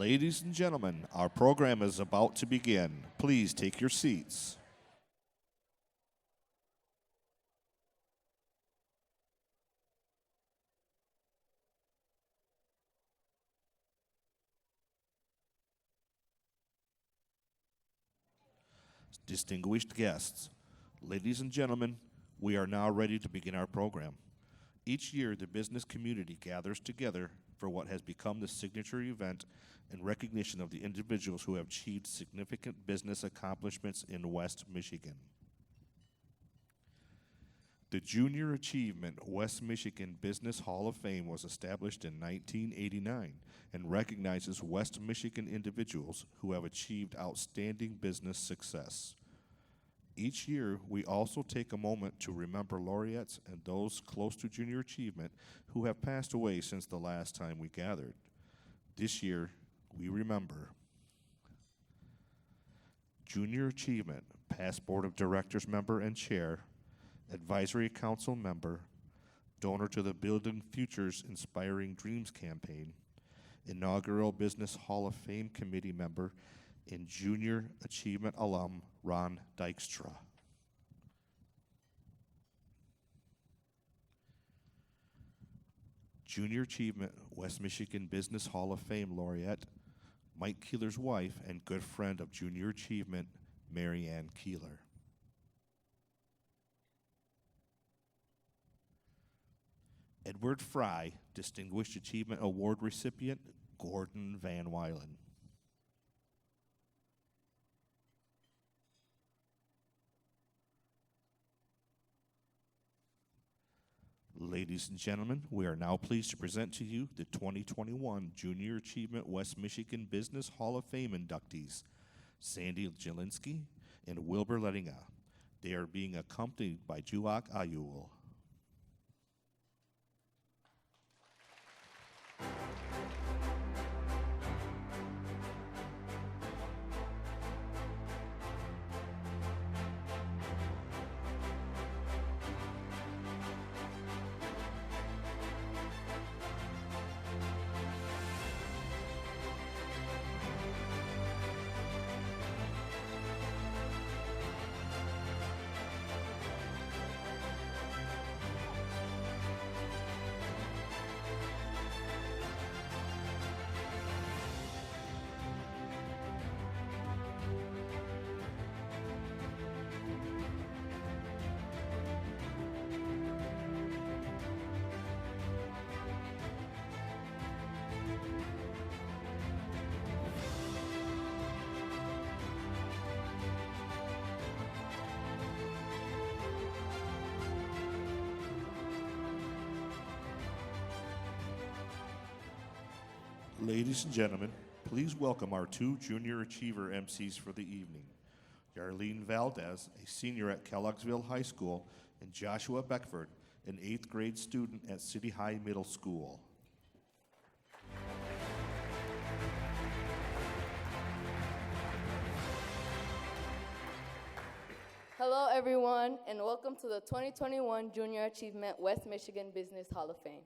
Ladies and gentlemen, our program is about to begin. Please take your seats. Distinguished guests, ladies and gentlemen, we are now ready to begin our program. Each year, the business community gathers together for what has become the signature event in recognition of the individuals who have achieved significant business accomplishments in West Michigan. The Junior Achievement West Michigan Business Hall of Fame was established in 1989 and recognizes West Michigan individuals who have achieved outstanding business success. Each year, we also take a moment to remember laureates and those close to junior achievement who have passed away since the last time we gathered. This year, we remember Junior Achievement, past Board of Directors member and chair, Advisory Council member, donor to the Building Futures Inspiring Dreams campaign, inaugural Business Hall of Fame committee member, and Junior Achievement alum Ron Dykstra. Junior Achievement West Michigan Business Hall of Fame laureate Mike Keeler's wife and good friend of Junior Achievement, Mary Ann Keeler. Edward Fry Distinguished Achievement Award recipient, Gordon Van Wylen. Ladies and gentlemen, we are now pleased to present to you the 2021 Junior Achievement West Michigan Business Hall of Fame inductees, Sandy Jelinski and Wilbur Lettinga. They are being accompanied by Juak Ayul. Ladies and gentlemen, please welcome our two Junior Achiever MCs for the evening. Yarlene Valdez, a senior at Kellogg'sville High School, and Joshua Beckford, an 8th grade student at City High Middle School. Hello, everyone, and welcome to the 2021 Junior Achievement West Michigan Business Hall of Fame.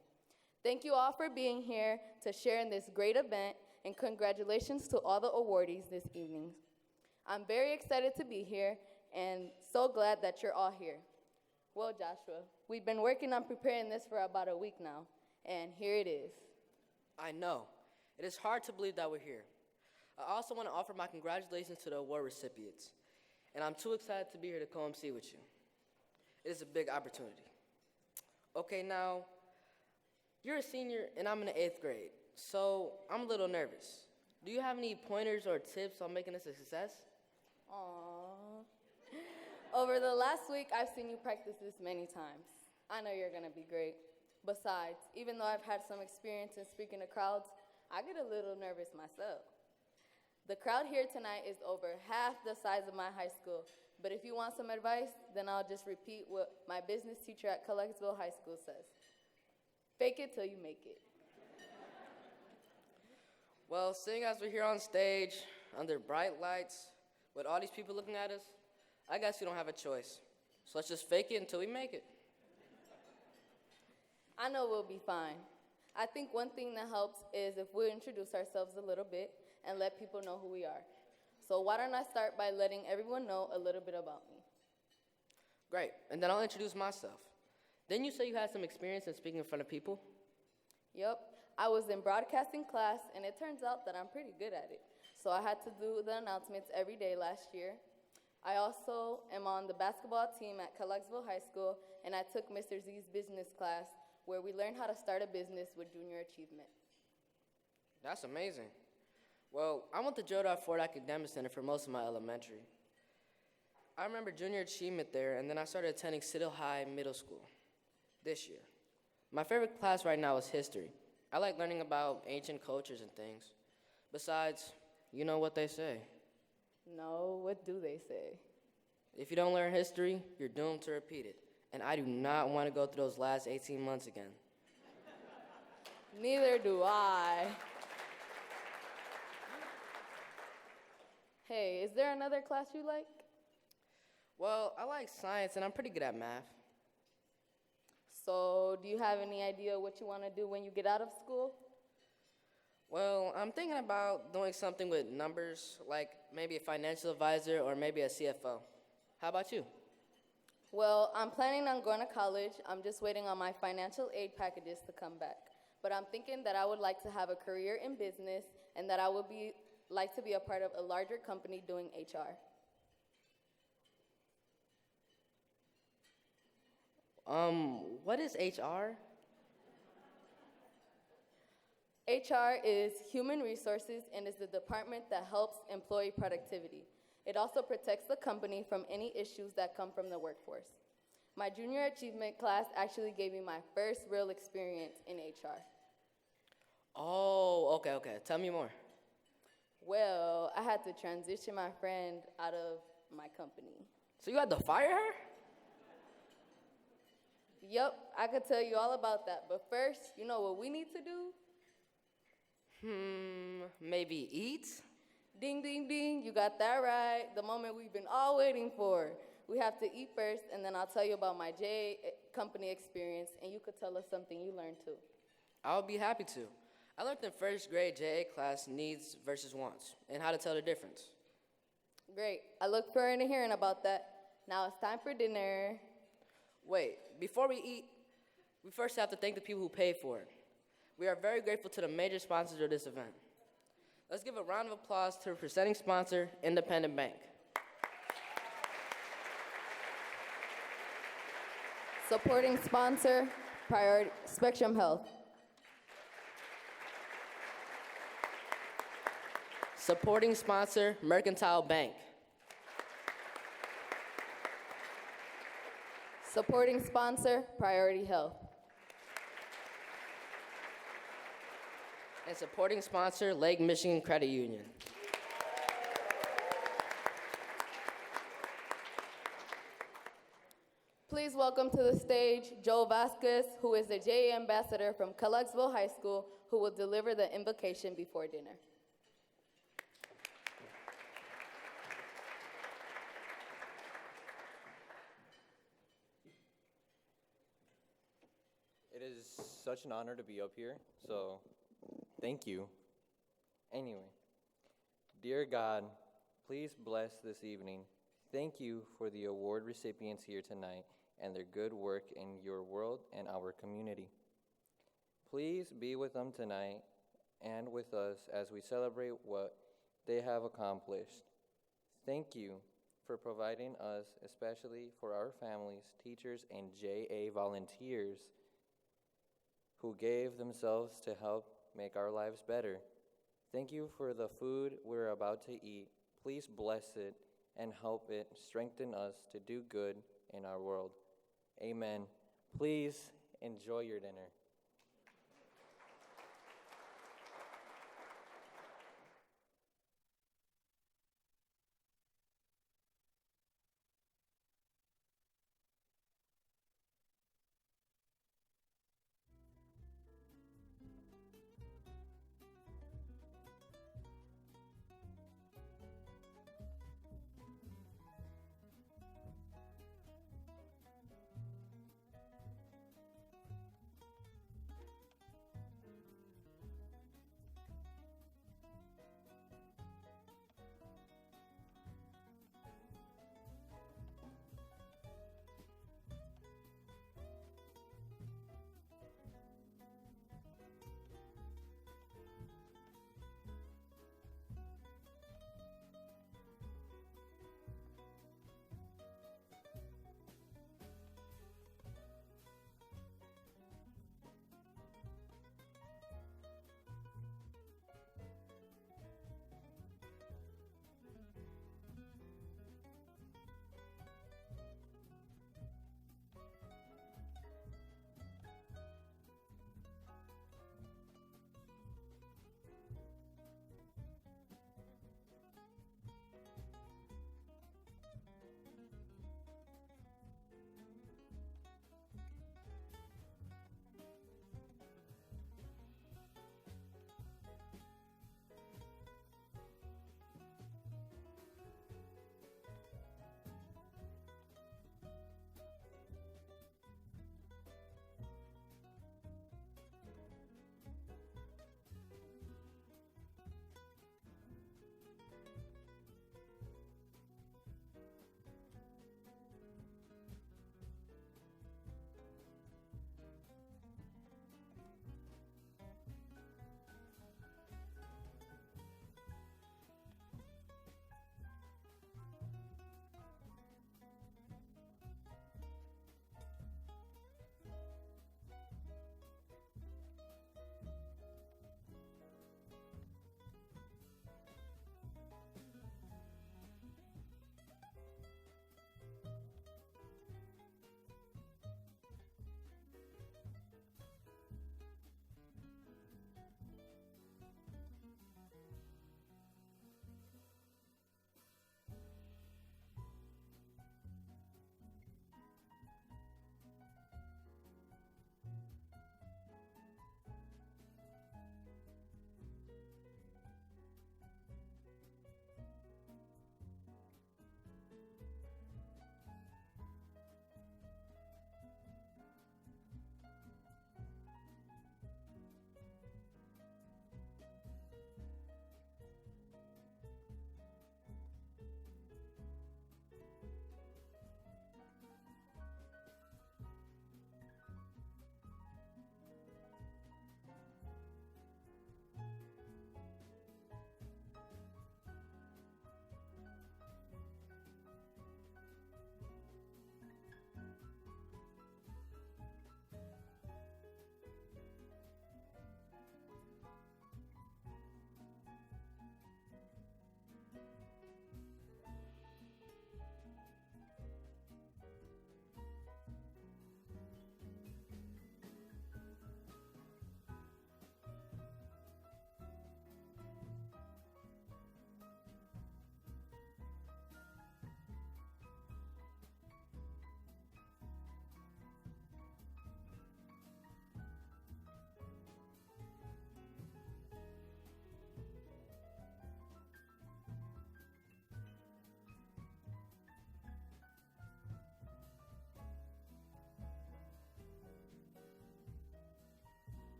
Thank you all for being here to share in this great event, and congratulations to all the awardees this evening. I'm very excited to be here and so glad that you're all here. Well, Joshua, we've been working on preparing this for about a week now, and here it is. I know. It is hard to believe that we're here. I also want to offer my congratulations to the award recipients, and I'm too excited to be here to co-MC with you. It is a big opportunity. Okay, now, you're a senior and I'm in the 8th grade, so I'm a little nervous. Do you have any pointers or tips on making this a success? Aww. Over the last week, I've seen you practice this many times. I know you're gonna be great. Besides, even though I've had some experience in speaking to crowds, I get a little nervous myself. The crowd here tonight is over half the size of my high school, but if you want some advice, then I'll just repeat what my business teacher at Kellogg'sville High School says. Fake it till you make it. Well, seeing as we're here on stage, under bright lights, with all these people looking at us, I guess we don't have a choice. So let's just fake it until we make it. I know we'll be fine. I think one thing that helps is if we introduce ourselves a little bit. and let people know who we are. So why don't I start by letting everyone know a little bit about me? Great, and then I'll introduce myself. Didn't you say you had some experience in speaking in front of people? Yep, I was in broadcasting class, and it turns out that I'm pretty good at it. So I had to do the announcements every day last year. I also am on the basketball team at Kellogg'sville High School, and I took Mr. Z's business class, where we learned how to start a business with junior achievement. That's amazing. Well, I went to Joe Ford Academic Center for most of my elementary. I remember junior achievement there, and then I started attending Citadel High Middle School this year. My favorite class right now is history. I like learning about ancient cultures and things. Besides, you know what they say. No, what do they say? If you don't learn history, you're doomed to repeat it. And I do not want to go through those last 18 months again. Neither do I. Hey, is there another class you like? Well, I like science, and I'm pretty good at math. So, do you have any idea what you want to do when you get out of school? Well, I'm thinking about doing something with numbers, like maybe a financial advisor or maybe a CFO. How about you? Well, I'm planning on going to college. I'm just waiting on my financial aid packages to come back. But I'm thinking that I would like to have a career in business and that I would like to be a part of a larger company doing HR. What is HR? HR is human resources and is the department that helps employee productivity. It also protects the company from any issues that come from the workforce. My junior achievement class actually gave me my first real experience in HR. Oh, okay. Tell me more. Well, I had to transition my friend out of my company. So you had to fire her? Yep, I could tell you all about that. But first, you know what we need to do? Maybe eat? Ding, ding, ding, you got that right. The moment we've been all waiting for. We have to eat first, and then I'll tell you about my J company experience, and you could tell us something you learned too. I would be happy to. I learned in first grade JA class needs versus wants and how to tell the difference. Great. I look forward to hearing about that. Now it's time for dinner. Wait, before we eat, we first have to thank the people who paid for it. We are very grateful to the major sponsors of this event. Let's give a round of applause to the presenting sponsor, Independent Bank. Supporting sponsor, Priority Spectrum Health. Supporting sponsor, Mercantile Bank. Supporting sponsor, Priority Health. And supporting sponsor, Lake Michigan Credit Union. Please welcome to the stage Joe Vasquez, who is the JA ambassador from Kellogg'sville High School, who will deliver the invocation before dinner. It is such an honor to be up here, so thank you. Anyway, dear God, please bless this evening. Thank you for the award recipients here tonight and their good work in your world and our community. Please be with them tonight and with us as we celebrate what they have accomplished. Thank you for providing us, especially for our families, teachers, and JA volunteers who gave themselves to help make our lives better. Thank you for the food we're about to eat. Please bless it and help it strengthen us to do good in our world. Amen. Please enjoy your dinner.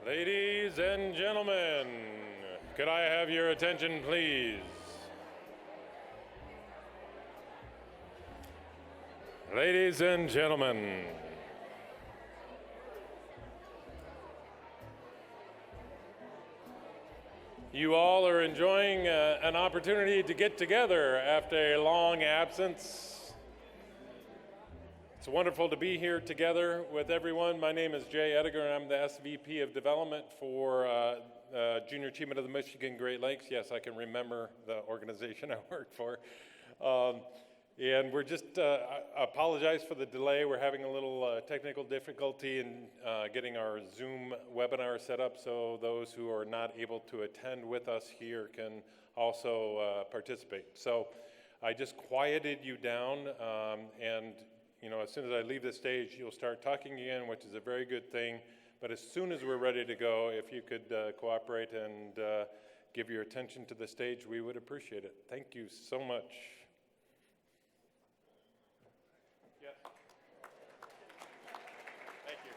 Ladies and gentlemen, could I have your attention, please? Ladies and gentlemen, you all are enjoying an opportunity to get together after a long absence. It's wonderful to be here together with everyone. My name is Jay Ediger, and I'm the SVP of Development for Junior Achievement of the Michigan Great Lakes. Yes, I can remember the organization I work for. And we're just, apologize for the delay. We're having a little technical difficulty in getting our Zoom webinar set up, so those who are not able to attend with us here can also participate. So I just quieted you down, and you know, as soon as I leave the stage, you'll start talking again, which is a very good thing. But as soon as we're ready to go, if you could cooperate and give your attention to the stage, we would appreciate it. Thank you so much. Yeah. Thank you.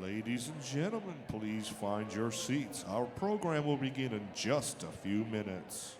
Ladies and gentlemen, please find your seats. Our program will begin in just a few minutes.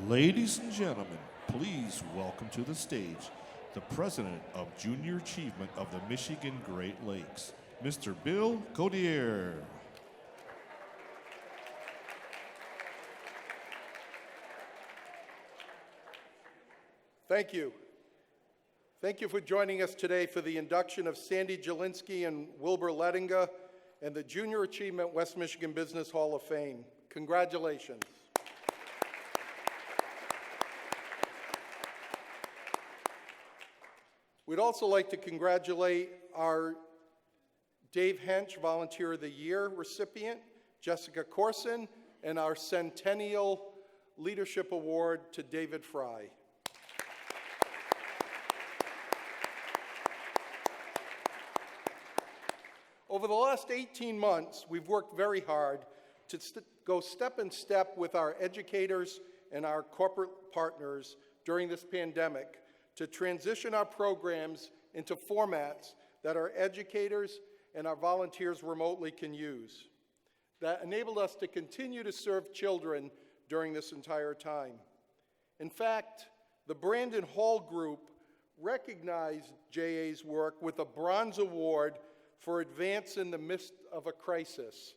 Ladies and gentlemen, please welcome to the stage the president of Junior Achievement of the Michigan Great Lakes, Mr. Bill Codier. Thank you. Thank you for joining us today for the induction of Sandy Jelinski and Wilbur Lettinga and the Junior Achievement West Michigan Business Hall of Fame. Congratulations. We'd also like to congratulate our Dave Hench Volunteer of the Year recipient, Jessica Corson, and our Centennial Leadership Award to David Fry. Over the last 18 months, we've worked very hard to go step in step with our educators and our corporate partners during this pandemic to transition our programs into formats that our educators and our volunteers remotely can use. That enabled us to continue to serve children during this entire time. In fact, the Brandon Hall Group recognized JA's work with a Bronze Award for advance in the midst of a crisis.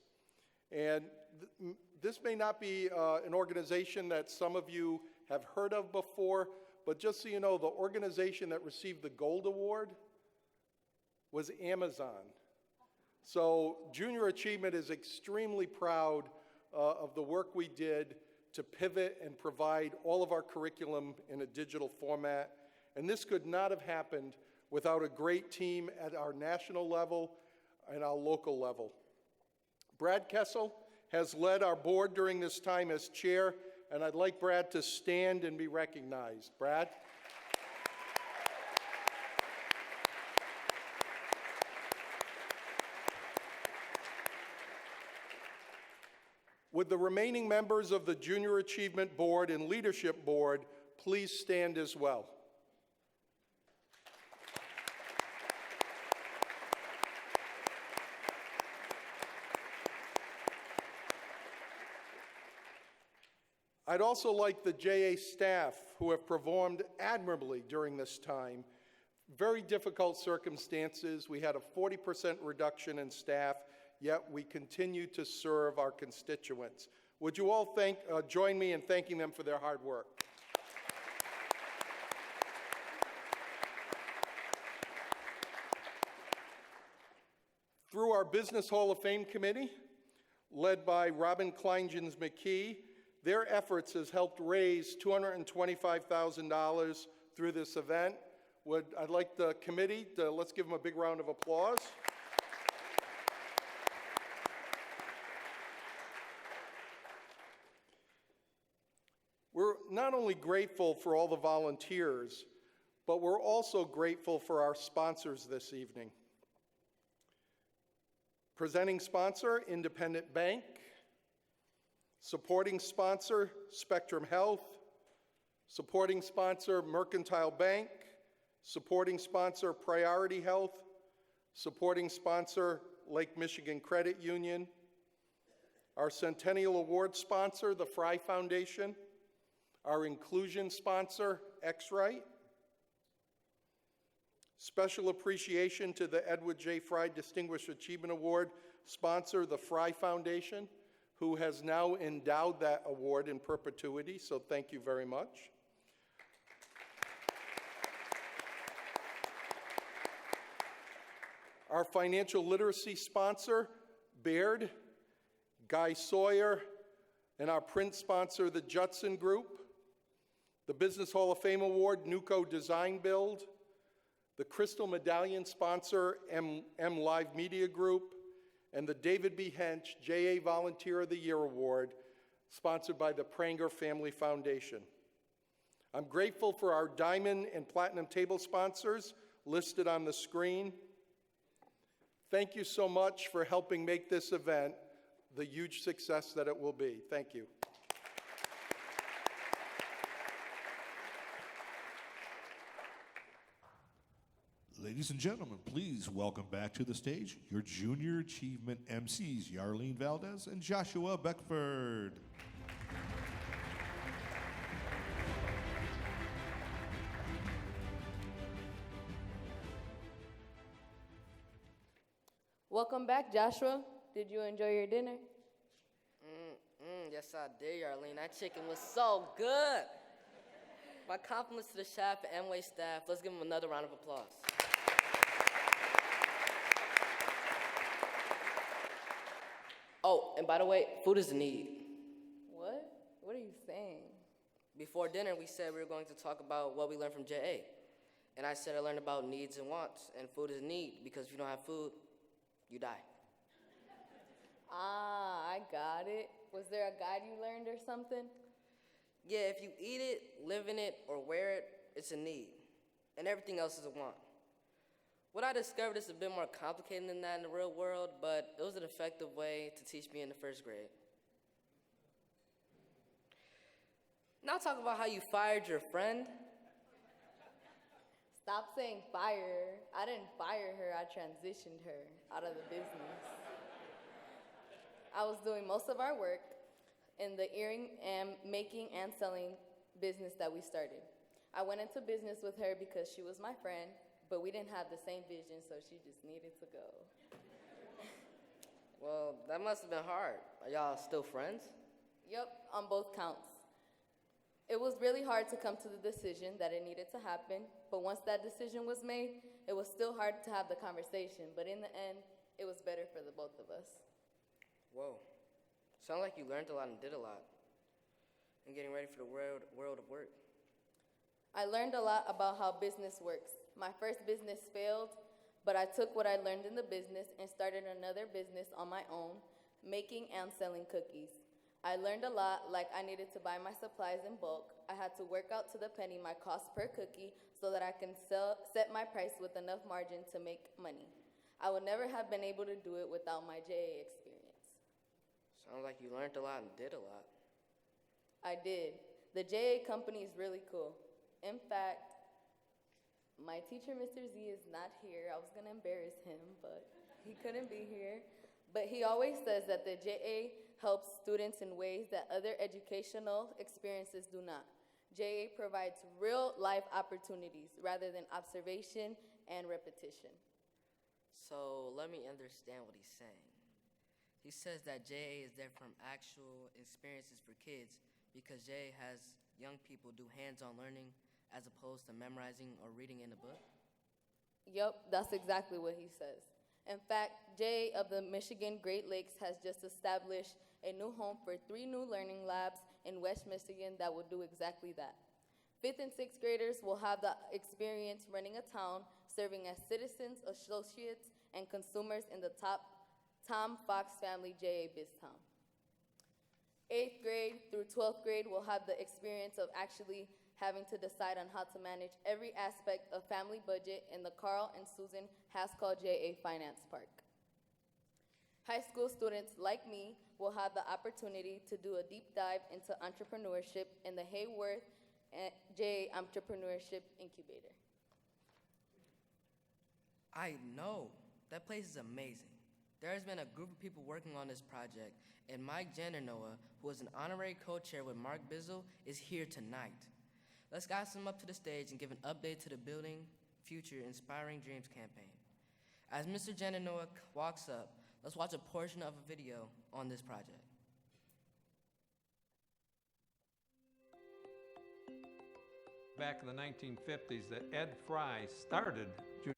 And this may not be an organization that some of you have heard of before, but just so you know, the organization that received the Gold Award was Amazon. So Junior Achievement is extremely proud of the work we did to pivot and provide all of our curriculum in a digital format. And this could not have happened without a great team at our national level and our local level. Brad Kessel has led our board during this time as chair, and I'd like Brad to stand and be recognized. Brad? Would the remaining members of the Junior Achievement Board and Leadership Board please stand as well? I'd also like the JA staff who have performed admirably during this time. Very difficult circumstances. We had a 40% reduction in staff, yet we continue to serve our constituents. Would you all join me in thanking them for their hard work? Through our Business Hall of Fame Committee, led by Robin Kleingens McKee, their efforts has helped raise $225,000 through this event. I'd like the committee to, let's give them a big round of applause. We're not only grateful for all the volunteers, but we're also grateful for our sponsors this evening. Presenting sponsor, Independent Bank. Supporting sponsor, Spectrum Health. Supporting sponsor, Mercantile Bank. Supporting sponsor, Priority Health. Supporting sponsor, Lake Michigan Credit Union. Our Centennial Award sponsor, the Fry Foundation. Our inclusion sponsor, X-Rite. Special appreciation to the Edward J. Fry Distinguished Achievement Award sponsor, the Fry Foundation, who has now endowed that award in perpetuity, so thank you very much. Our financial literacy sponsor, Baird, Guy Sawyer, and our print sponsor, the Judson Group. The Business Hall of Fame Award, Nuco Design Build. The Crystal Medallion sponsor, M Live Media Group. And the David B. Hench JA Volunteer of the Year Award, sponsored by the Pranger Family Foundation. I'm grateful for our diamond and platinum table sponsors listed on the screen. Thank you so much for helping make this event the huge success that it will be. Thank you. Ladies and gentlemen, please welcome back to the stage your Junior Achievement MCs, Yarlene Valdez and Joshua Beckford. Welcome back, Joshua. Did you enjoy your dinner? Yes, I did, Arlene. That chicken was so good. My compliments to the chef and Amway staff. Let's give them another round of applause. Oh, and by the way, food is a need. What? What are you saying? Before dinner, we said we were going to talk about what we learned from JA. And I said I learned about needs and wants, and food is a need, because if you don't have food, you die. Ah, I got it. Was there a guide you learned or something? Yeah, if you eat it, live in it, or wear it, it's a need. And everything else is a want. What I discovered is a bit more complicated than that in the real world, but it was an effective way to teach me in the first grade. Now talk about how you fired your friend. Stop saying fire. I didn't fire her, I transitioned her out of the business. I was doing most of our work in the earring and making and selling business that we started. I went into business with her because she was my friend, but we didn't have the same vision, so she just needed to go. Well, that must have been hard. Are y'all still friends? Yep, on both counts. It was really hard to come to the decision that it needed to happen, but once that decision was made, it was still hard to have the conversation, but in the end, it was better for the both of us. Whoa. Sounds like you learned a lot and did a lot. And getting ready for the world of work. I learned a lot about how business works. My first business failed, but I took what I learned in the business and started another business on my own, making and selling cookies. I learned a lot, like I needed to buy my supplies in bulk. I had to work out to the penny my cost per cookie so that I can set my price with enough margin to make money. I would never have been able to do it without my JA experience. Sounds like you learned a lot and did a lot. I did. The JA company is really cool. In fact, my teacher, Mr. Z, is not here. I was going to embarrass him, but he couldn't be here. But he always says that the JA helps students in ways that other educational experiences do not. JA provides real-life opportunities rather than observation and repetition. So let me understand what he's saying. He says that JA is there from actual experiences for kids because JA has young people do hands-on learning as opposed to memorizing or reading in a book? Yep, that's exactly what he says. In fact, JA of the Michigan Great Lakes has just established a new home for 3 new learning labs in West Michigan that will do exactly that. 5th and 6th graders will have the experience running a town, serving as citizens, associates, and consumers in the Tom Fox family JA BizTown. 8th grade through 12th grade will have the experience of actually having to decide on how to manage every aspect of family budget in the Carl and Susan Haskell JA Finance Park. High school students like me will have the opportunity to do a deep dive into entrepreneurship in the Hayworth JA Entrepreneurship Incubator. I know. That place is amazing. There has been a group of people working on this project, and Mike Jandernoa, who is an honorary co-chair with Mark Bizzle, is here tonight. Let's guys him up to the stage and give an update to the Building Future Inspiring Dreams campaign. As Mr. Jandernoa walks up, let's watch a portion of a video on this project. Back in the 1950s that Ed Fry started Junior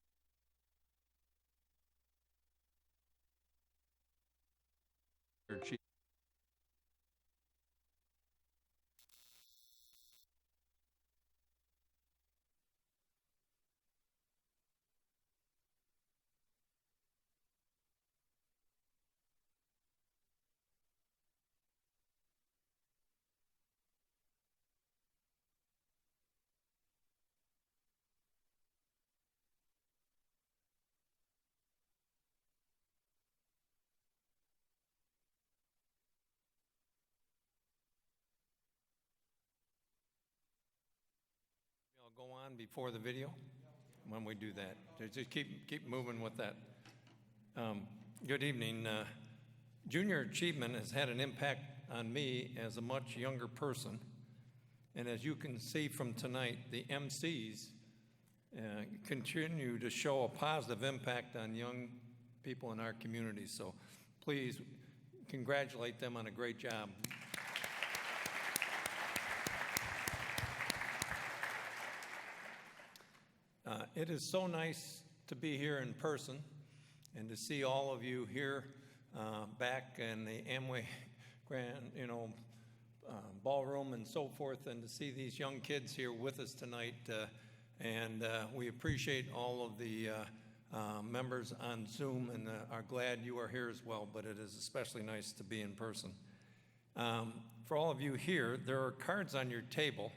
Chief. I'll go on before the video when we do that. Just keep moving with that. Good evening. Junior Achievement has had an impact on me as a much younger person. And as you can see from tonight, the MCs continue to show a positive impact on young people in our community. So please congratulate them on a great job. It is so nice to be here in person and to see all of you here back in the Amway Grand, ballroom and so forth, and to see these young kids here with us tonight. And we appreciate all of the members on Zoom and are glad you are here as well, but it is especially nice to be in person. For all of you here, there are cards on your table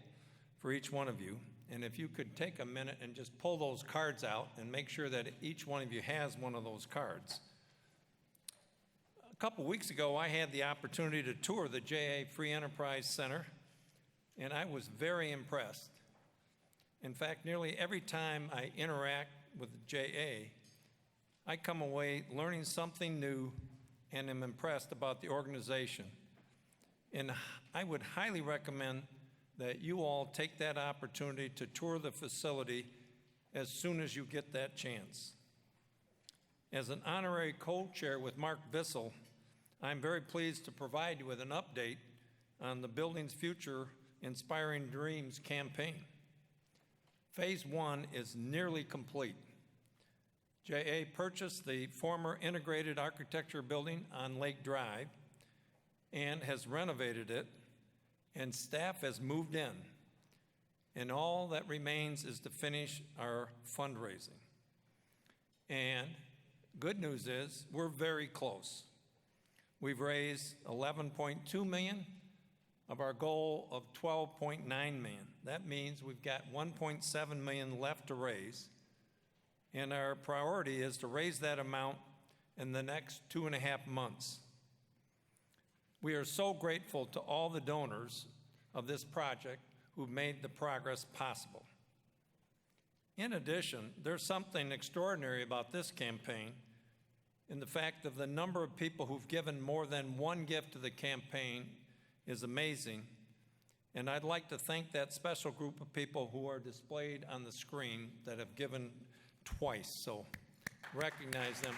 for each one of you. And if you could take a minute and just pull those cards out and make sure that each one of you has one of those cards. A couple weeks ago, I had the opportunity to tour the JA Free Enterprise Center, and I was very impressed. In fact, nearly every time I interact with JA, I come away learning something new and am impressed about the organization. And I would highly recommend that you all take that opportunity to tour the facility as soon as you get that chance. As an honorary co-chair with Mark Bissell, I'm very pleased to provide you with an update on the Building's Future Inspiring Dreams campaign. Phase 1 is nearly complete. JA purchased the former integrated architecture building on Lake Drive and has renovated it, and staff has moved in, and all that remains is to finish our fundraising. And good news is we're very close. We've raised $11.2 million of our goal of $12.9 million. That means we've got $1.7 million left to raise, and our priority is to raise that amount in the next 2.5 months. We are so grateful to all the donors of this project who've made the progress possible. In addition, there's something extraordinary about this campaign in the fact of the number of people who've given more than one gift to the campaign is amazing. And I'd like to thank that special group of people who are displayed on the screen that have given twice. So recognize them.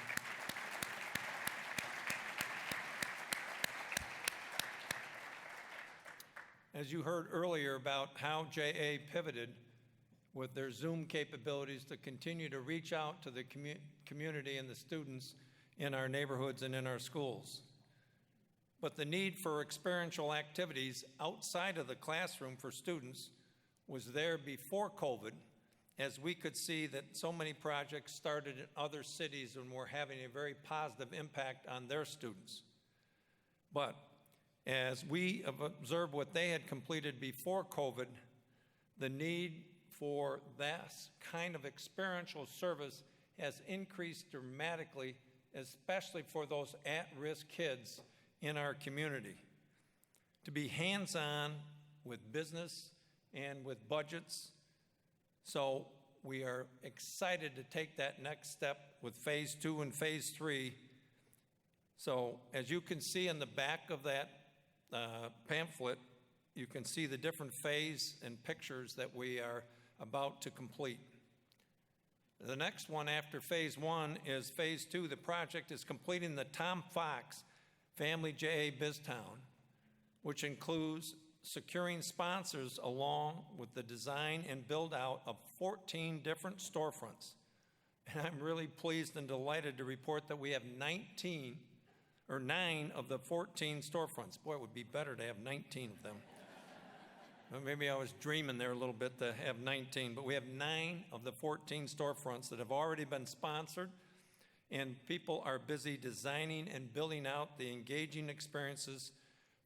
As you heard earlier about how JA pivoted with their Zoom capabilities to continue to reach out to the community and the students in our neighborhoods and in our schools. But the need for experiential activities outside of the classroom for students was there before COVID, as we could see that so many projects started in other cities and were having a very positive impact on their students. But as we have observed what they had completed before COVID, the need for that kind of experiential service has increased dramatically, especially for those at-risk kids in our community. To be hands-on with business and with budgets. So we are excited to take that next step with Phase 2 and Phase 3. So as you can see in the back of that pamphlet, you can see the different phase and pictures that we are about to complete. The next one after Phase 1 is Phase 2. The project is completing the Tom Fox Family JA BizTown, which includes securing sponsors along with the design and build out of 14 different storefronts. And I'm really pleased and delighted to report that we have 9 of the 14 storefronts. Boy, it would be better to have 19 of them. Maybe I was dreaming there a little bit to have 19, but we have 9 of the 14 storefronts that have already been sponsored, and people are busy designing and building out the engaging experiences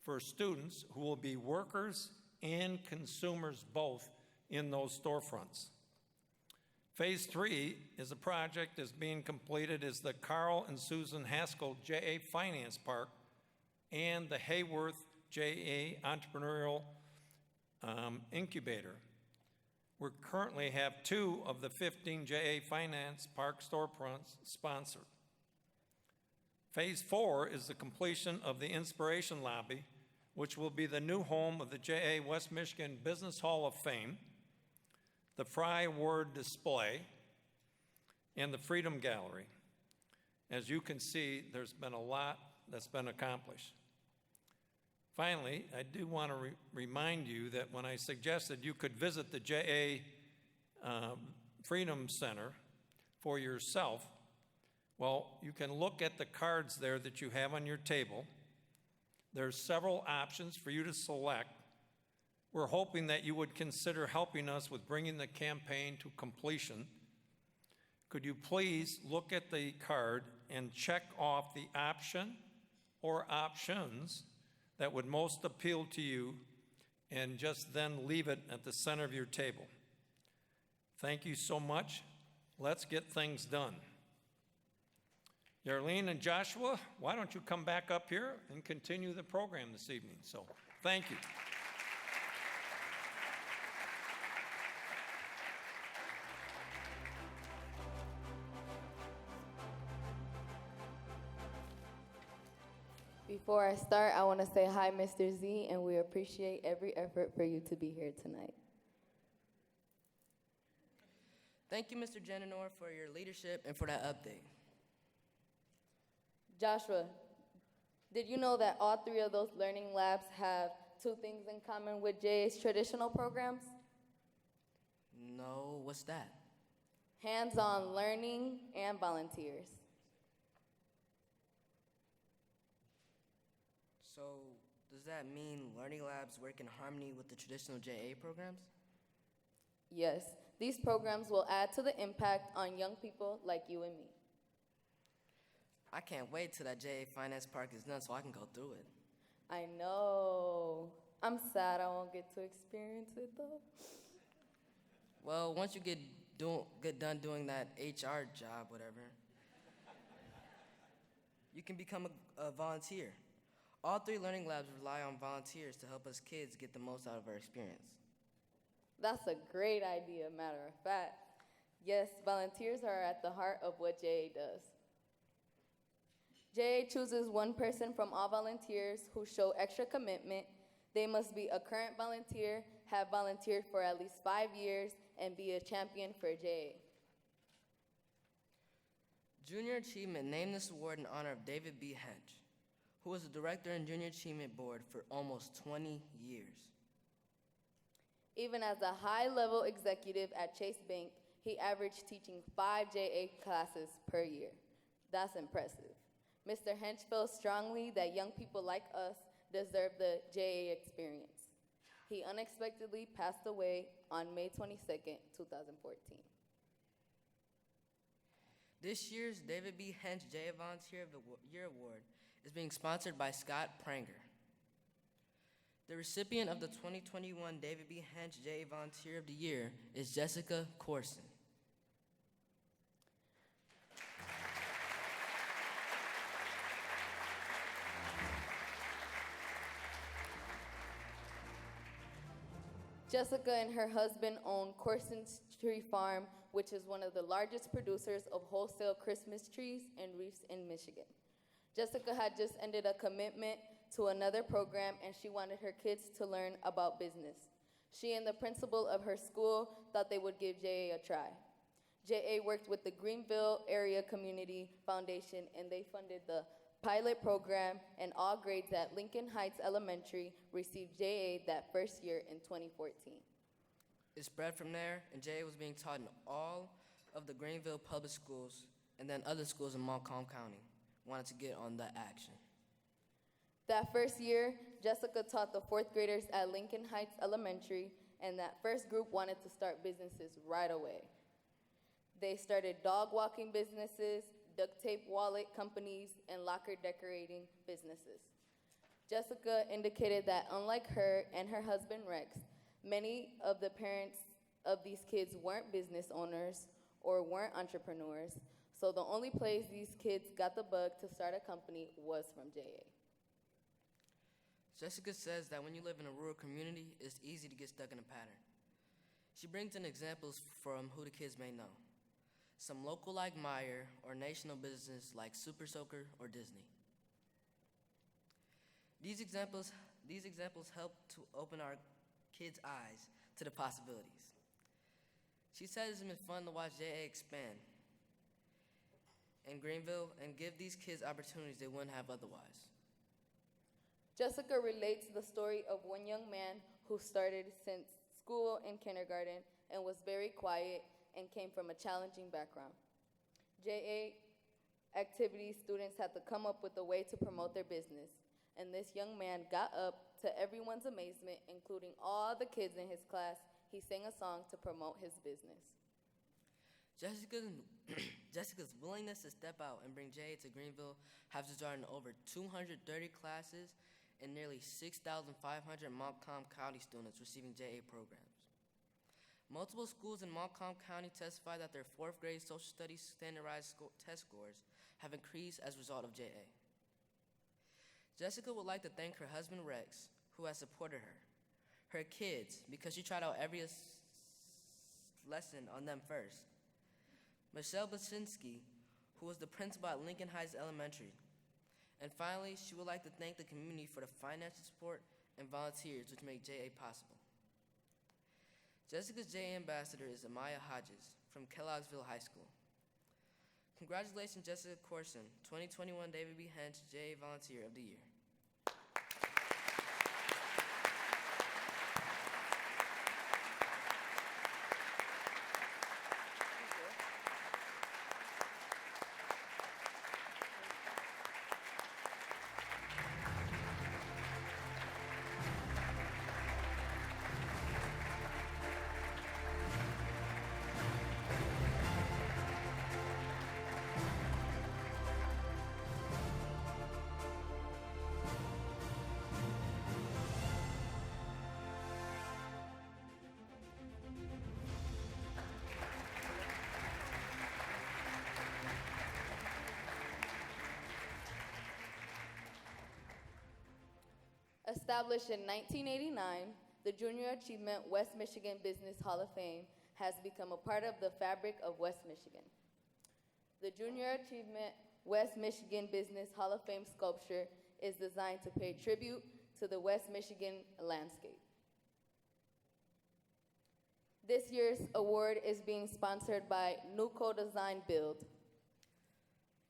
for students who will be workers and consumers both in those storefronts. Phase 3 is a project that's being completed is the Carl and Susan Haskell JA Finance Park and the Hayworth JA Entrepreneurial Incubator. We currently have 2 of the 15 JA Finance Park storefronts sponsored. Phase 4 is the completion of the Inspiration Lobby, which will be the new home of the JA West Michigan Business Hall of Fame, the Fry Award Display, and the Freedom Gallery. As you can see, there's been a lot that's been accomplished. Finally, I do want to remind you that when I suggested you could visit the JA Freedom Center for yourself, well, you can look at the cards there that you have on your table. There's several options for you to select. We're hoping that you would consider helping us with bringing the campaign to completion. Could you please look at the card and check off the option or options that would most appeal to you, and just then leave it at the center of your table. Thank you so much. Let's get things done. Yarlene and Joshua, why don't you come back up here and continue the program this evening? So, thank you. Before I start, I want to say hi, Mr. Z, and we appreciate every effort for you to be here tonight. Thank you, Mr. Janenor, for your leadership and for that update. Joshua, did you know that all three of those learning labs have two things in common with JA's traditional programs? No, what's that? Hands-on learning and volunteers. So, does that mean learning labs work in harmony with the traditional JA programs? Yes, these programs will add to the impact on young people like you and me. I can't wait till that JA Finance Park is done so I can go through it. I know. I'm sad I won't get to experience it though. Well, once you get done doing that HR job, whatever, you can become a volunteer. All three learning labs rely on volunteers to help us kids get the most out of our experience. That's a great idea, matter of fact. Yes, volunteers are at the heart of what JA does. JA chooses one person from all volunteers who show extra commitment. They must be a current volunteer, have volunteered for at least 5 years, and be a champion for JA. Junior Achievement named this award in honor of David B. Hench, who was the director in Junior Achievement Board for almost 20 years. Even as a high-level executive at Chase Bank, he averaged teaching 5 JA classes per year. That's impressive. Mr. Hench feels strongly that young people like us deserve the JA experience. He unexpectedly passed away on May 22nd, 2014. This year's David B. Hench JA Volunteer of the Year Award is being sponsored by Scott Pranger. The recipient of the 2021 David B. Hench JA Volunteer of the Year is Jessica Corson. Jessica and her husband own Corson's Tree Farm, which is one of the largest producers of wholesale Christmas trees and wreaths in Michigan. Jessica had just ended a commitment to another program, and she wanted her kids to learn about business. She and the principal of her school thought they would give JA a try. JA worked with the Greenville Area Community Foundation, and they funded the pilot program, and all grades at Lincoln Heights Elementary received JA that first year in 2014. It spread from there, and JA was being taught in all of the Greenville public schools, and then other schools in Montcalm County wanted to get on the action. That first year, Jessica taught the 4th graders at Lincoln Heights Elementary, and that first group wanted to start businesses right away. They started dog walking businesses, duct tape wallet companies, and locker decorating businesses. Jessica indicated that unlike her and her husband Rex, many of the parents of these kids weren't business owners or weren't entrepreneurs, so the only place these kids got the bug to start a company was from JA. Jessica says that when you live in a rural community, it's easy to get stuck in a pattern. She brings in examples from who the kids may know. Some local like Meijer or national business like Super Soaker or Disney. These examples help to open our kids' eyes to the possibilities. She says it's been fun to watch JA expand. in Greenville and give these kids opportunities they wouldn't have otherwise. Jessica relates the story of one young man who started since school in kindergarten and was very quiet and came from a challenging background. JA activities students had to come up with a way to promote their business, and this young man got up. To everyone's amazement, including all the kids in his class, he sang a song to promote his business. Jessica's willingness to step out and bring JA to Greenville has resulted in over 230 classes and nearly 6,500 Montcalm County students receiving JA programs. Multiple schools in Montcalm County testify that their fourth grade social studies standardized test scores have increased as a result of JA. Jessica would like to thank her husband Rex, who has supported her kids, because she tried out every lesson on them first, Michelle Basinski, who was the principal at Lincoln Heights Elementary, and finally, she would like to thank the community for the financial support and volunteers which make JA possible. Jessica's JA ambassador is Amaya Hodges from Kellogg'sville High School. Congratulations, Jessica Corson, 2021 David B. Hench JA Volunteer of the Year. Established in 1989, the Junior Achievement West Michigan Business Hall of Fame has become a part of the fabric of West Michigan. The Junior Achievement West Michigan Business Hall of Fame sculpture is designed to pay tribute to the West Michigan landscape. This year's award is being sponsored by Nuco Design Build.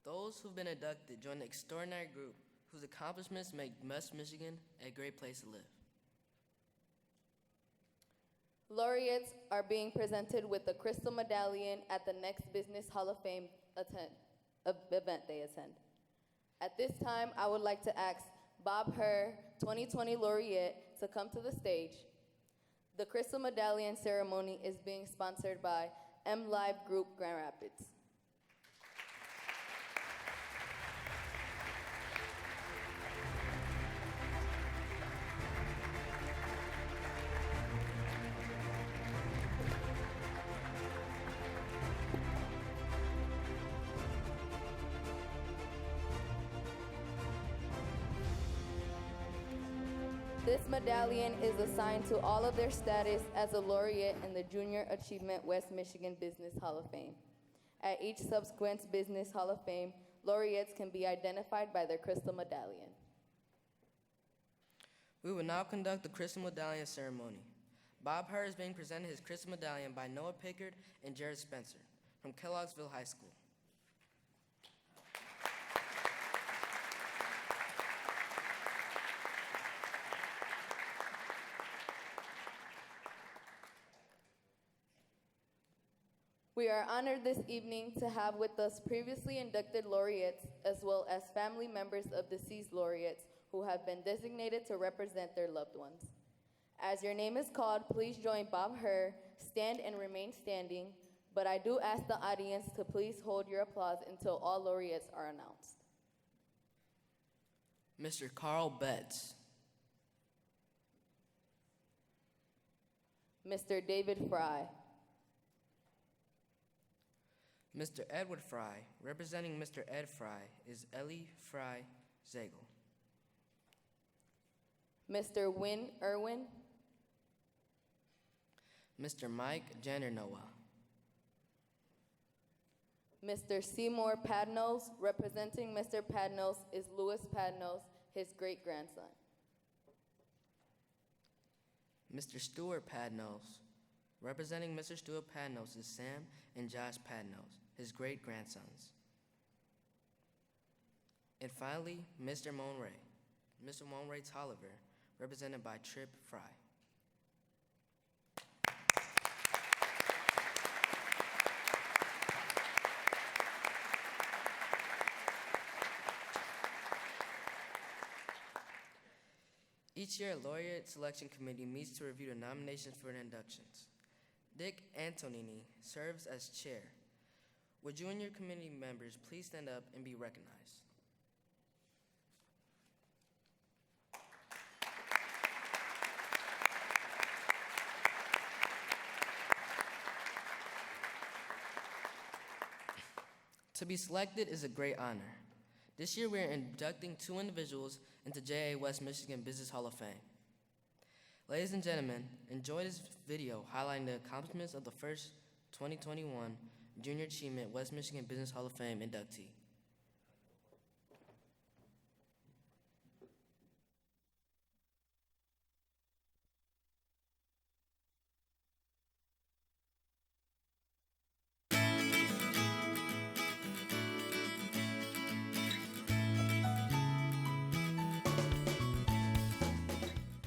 Those who've been inducted join the extraordinary group whose accomplishments make West Michigan a great place to live. Laureates are being presented with the Crystal Medallion at the next Business Hall of Fame event they attend. At this time, I would like to ask Bob Herr, 2020 laureate, to come to the stage. The Crystal Medallion ceremony is being sponsored by M Live Group Grand Rapids. This medallion is assigned to all of their status as a laureate in the Junior Achievement West Michigan Business Hall of Fame. At each subsequent Business Hall of Fame, laureates can be identified by their Crystal Medallion. We will now conduct the Crystal Medallion ceremony. Bob Herr is being presented his Crystal Medallion by Noah Pickard and Jared Spencer from Kellogg'sville High School. We are honored this evening to have with us previously inducted laureates as well as family members of deceased laureates who have been designated to represent their loved ones. As your name is called, please join Bob Herr, stand and remain standing, but I do ask the audience to please hold your applause until all laureates are announced. Mr. Carl Betts. Mr. David Fry. Mr. Edward Fry, representing Mr. Ed Fry, is Ellie Fry Zagel. Mr. Wynn Irwin. Mr. Mike Jandernoa. Mr. Seymour Padnos, representing Mr. Padnos, is Louis Padnos, his great-grandson. Mr. Stuart Padnos, representing Mr. Stuart Padnos, is Sam and Josh Padnos, his great-grandsons. And finally, Mr. Monray. Mr. Monray Tolliver, represented by Trip Fry. Each year, a laureate selection committee meets to review the nominations for the inductions. Dick Antonini serves as chair. Would junior committee members please stand up and be recognized? To be selected is a great honor. This year, we are inducting 2 individuals into JA West Michigan Business Hall of Fame. Ladies and gentlemen, enjoy this video highlighting the accomplishments of the first 2021 Junior Achievement West Michigan Business Hall of Fame inductee.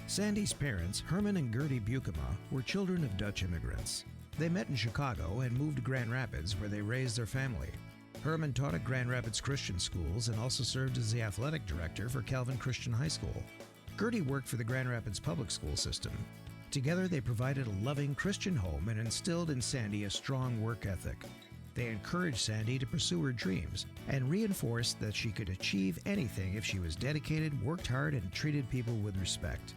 Sandy's parents, Herman and Gertie Bukema, were children of Dutch immigrants. They met in Chicago and moved to Grand Rapids, where they raised their family. Herman taught at Grand Rapids Christian schools and also served as the athletic director for Calvin Christian High School. Gertie worked for the Grand Rapids public school system. Together, they provided a loving Christian home and instilled in Sandy a strong work ethic. They encouraged Sandy to pursue her dreams and reinforced that she could achieve anything if she was dedicated, worked hard, and treated people with respect.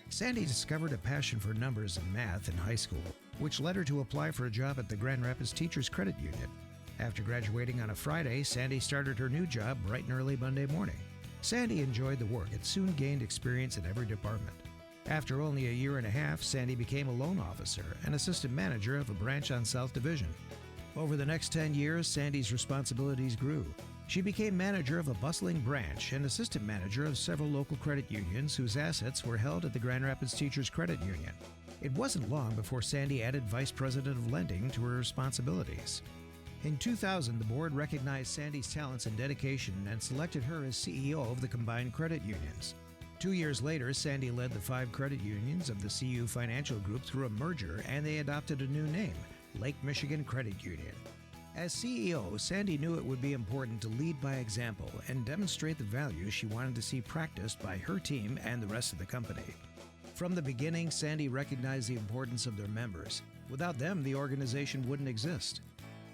Sandy discovered a passion for numbers and math in high school, which led her to apply for a job at the Grand Rapids Teachers Credit Union. After graduating on a Friday, Sandy started her new job bright and early Monday morning. Sandy enjoyed the work and soon gained experience in every department. After only a year and a half, Sandy became a loan officer and assistant manager of a branch on South Division. Over the next 10 years, Sandy's responsibilities grew. She became manager of a bustling branch and assistant manager of several local credit unions whose assets were held at the Grand Rapids Teachers Credit Union. It wasn't long before Sandy added vice president of lending to her responsibilities. In 2000, the board recognized Sandy's talents and dedication and selected her as CEO of the combined credit unions. 2 years later, Sandy led the 5 credit unions of the CU Financial Group through a merger, and they adopted a new name, Lake Michigan Credit Union. As CEO, Sandy knew it would be important to lead by example and demonstrate the values she wanted to see practiced by her team and the rest of the company. From the beginning, Sandy recognized the importance of their members. Without them, the organization wouldn't exist.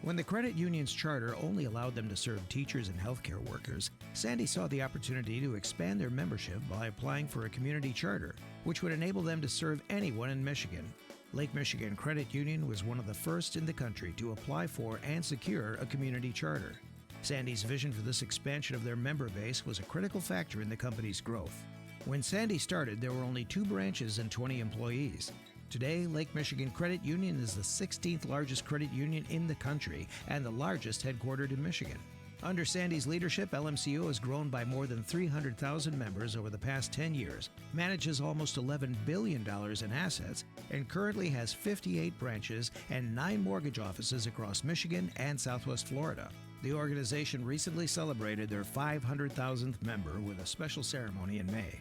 When the credit union's charter only allowed them to serve teachers and healthcare workers, Sandy saw the opportunity to expand their membership by applying for a community charter, which would enable them to serve anyone in Michigan. Lake Michigan Credit Union was one of the first in the country to apply for and secure a community charter. Sandy's vision for this expansion of their member base was a critical factor in the company's growth. When Sandy started, there were only 2 branches and 20 employees. Today, Lake Michigan Credit Union is the 16th largest credit union in the country and the largest headquartered in Michigan. Under Sandy's leadership, LMCU has grown by more than 300,000 members over the past 10 years, manages almost $11 billion in assets, and currently has 58 branches and 9 mortgage offices across Michigan and Southwest Florida. The organization recently celebrated their 500,000th member with a special ceremony in May.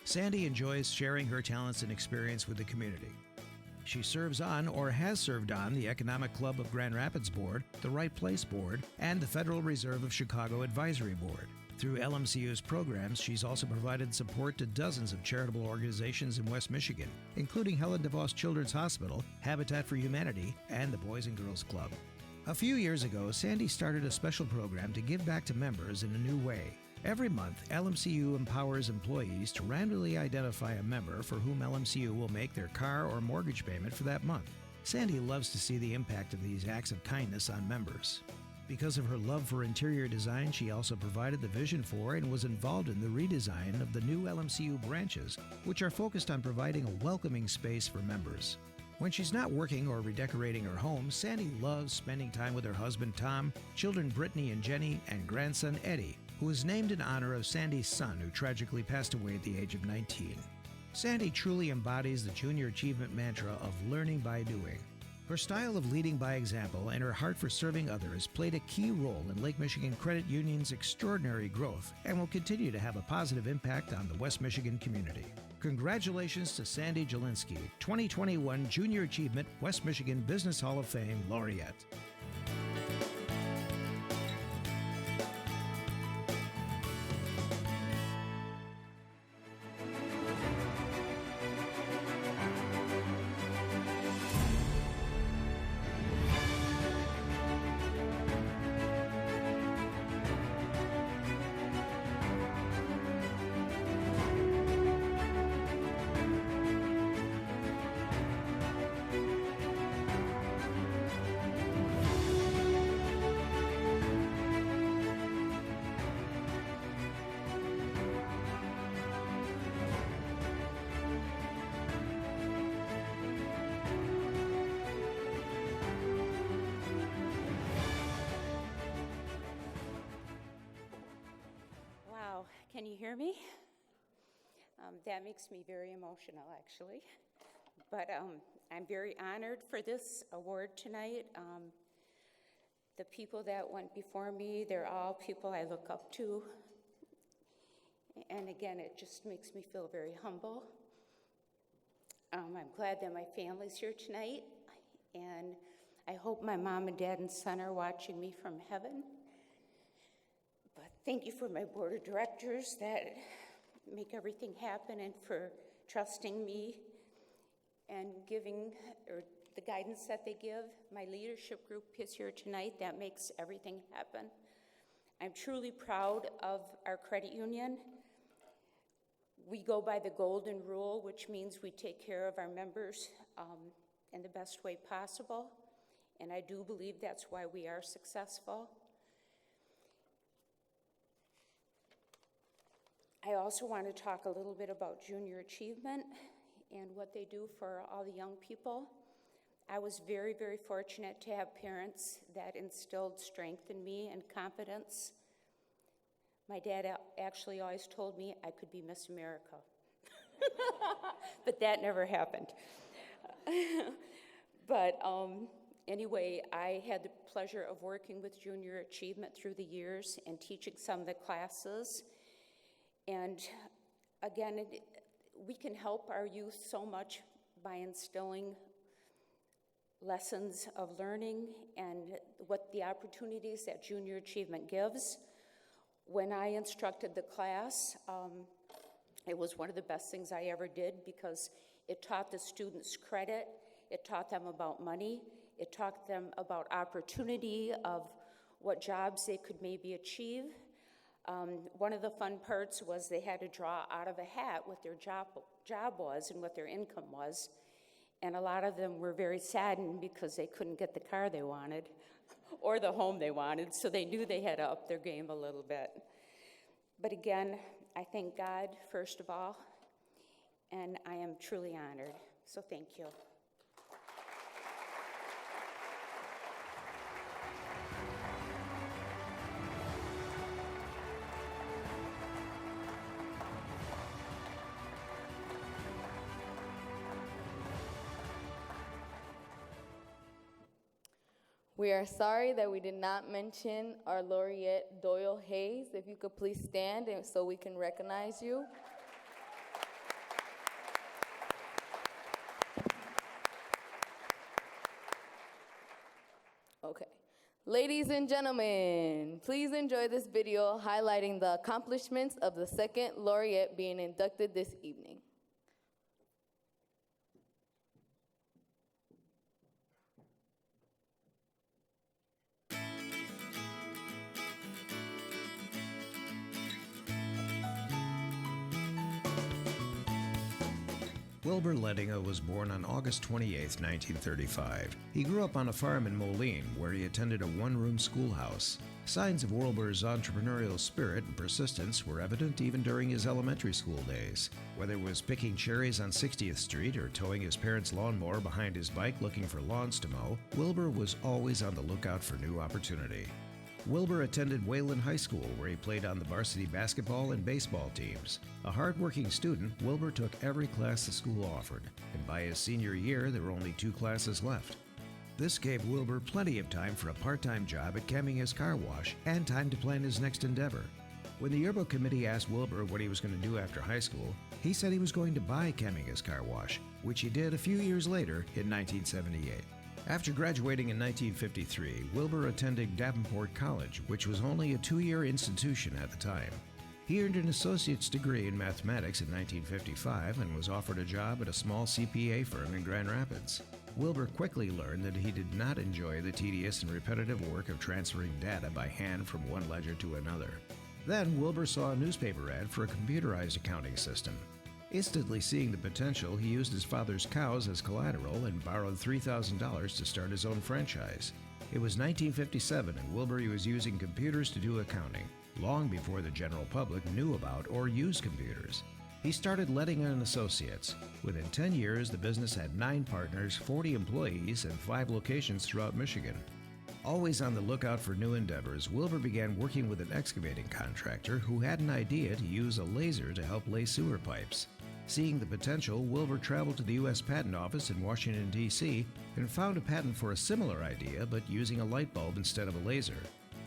Sandy enjoys sharing her talents and experience with the community. She serves on or has served on the Economic Club of Grand Rapids Board, the Right Place Board, and the Federal Reserve of Chicago Advisory Board. Through LMCU's programs, she's also provided support to dozens of charitable organizations in West Michigan, including Helen DeVos Children's Hospital, Habitat for Humanity, and the Boys and Girls Club. A few years ago, Sandy started a special program to give back to members in a new way. Every month, LMCU empowers employees to randomly identify a member for whom LMCU will make their car or mortgage payment for that month. Sandy loves to see the impact of these acts of kindness on members. Because of her love for interior design, she also provided the vision for and was involved in the redesign of the new LMCU branches, which are focused on providing a welcoming space for members. When she's not working or redecorating her home, Sandy loves spending time with her husband Tom, children Brittany and Jenny, and grandson Eddie, who was named in honor of Sandy's son, who tragically passed away at the age of 19. Sandy truly embodies the junior achievement mantra of learning by doing. Her style of leading by example and her heart for serving others played a key role in Lake Michigan Credit Union's extraordinary growth and will continue to have a positive impact on the West Michigan community. Congratulations to Sandy Jelinski, 2021 Junior Achievement West Michigan Business Hall of Fame laureate. Wow, can you hear me? That makes me very emotional, actually. But I'm very honored for this award tonight. The people that went before me, they're all people I look up to. And again, it just makes me feel very humble. I'm glad that my family's here tonight. And I hope my mom and dad and son are watching me from heaven. But thank you for my board of directors that make everything happen and for trusting me and giving the guidance that they give. My leadership group is here tonight. That makes everything happen. I'm truly proud of our credit union. We go by the golden rule, which means we take care of our members in the best way possible. And I do believe that's why we are successful. I also want to talk a little bit about junior achievement and what they do for all the young people. I was very, very fortunate to have parents that instilled strength in me and confidence. My dad actually always told me I could be Miss America, but that never happened. But anyway, I had the pleasure of working with junior achievement through the years and teaching some of the classes. And again, we can help our youth so much by instilling lessons of learning and what the opportunities that junior achievement gives. When I instructed the class, it was one of the best things I ever did because it taught the students credit, it taught them about money, it taught them about opportunity of what jobs they could maybe achieve. One of the fun parts was they had to draw out of a hat what their job was and what their income was. And a lot of them were very saddened because they couldn't get the car they wanted or the home they wanted, so they knew they had to up their game a little bit. But again, I thank God, first of all, and I am truly honored. So thank you. We are sorry that we did not mention our laureate, Doyle Hayes. If you could please stand and so we can recognize you. Okay. Ladies and gentlemen, please enjoy this video highlighting the accomplishments of the second laureate being inducted this evening. Wilbur Ledinga was born on August 28, 1935. He grew up on a farm in Moline, where he attended a one-room schoolhouse. Signs of Wilbur's entrepreneurial spirit and persistence were evident even during his elementary school days. Whether it was picking cherries on 60th Street or towing his parents' lawnmower behind his bike looking for lawns to mow, Wilbur was always on the lookout for new opportunity. Wilbur attended Wayland High School, where he played on the varsity basketball and baseball teams. A hard-working student, Wilbur took every class the school offered, and by his senior year, there were only 2 classes left. This gave Wilbur plenty of time for a part-time job at Camingus Car Wash and time to plan his next endeavor. When the yearbook committee asked Wilbur what he was going to do after high school, he said he was going to buy Camingus Car Wash, which he did a few years later in 1978. After graduating in 1953, Wilbur attended Davenport College, which was only a 2-year institution at the time. He earned an associate's degree in mathematics in 1955 and was offered a job at a small CPA firm in Grand Rapids. Wilbur quickly learned that he did not enjoy the tedious and repetitive work of transferring data by hand from one ledger to another. Then Wilbur saw a newspaper ad for a computerized accounting system. Instantly seeing the potential, he used his father's cows as collateral and borrowed $3,000 to start his own franchise. It was 1957 and Wilbur was using computers to do accounting, long before the general public knew about or used computers. He started Letting and Associates. Within 10 years, the business had 9 partners, 40 employees, and 5 locations throughout Michigan. Always on the lookout for new endeavors, Wilbur began working with an excavating contractor who had an idea to use a laser to help lay sewer pipes. Seeing the potential, Wilbur traveled to the U.S. Patent Office in Washington, D.C., and found a patent for a similar idea, but using a light bulb instead of a laser.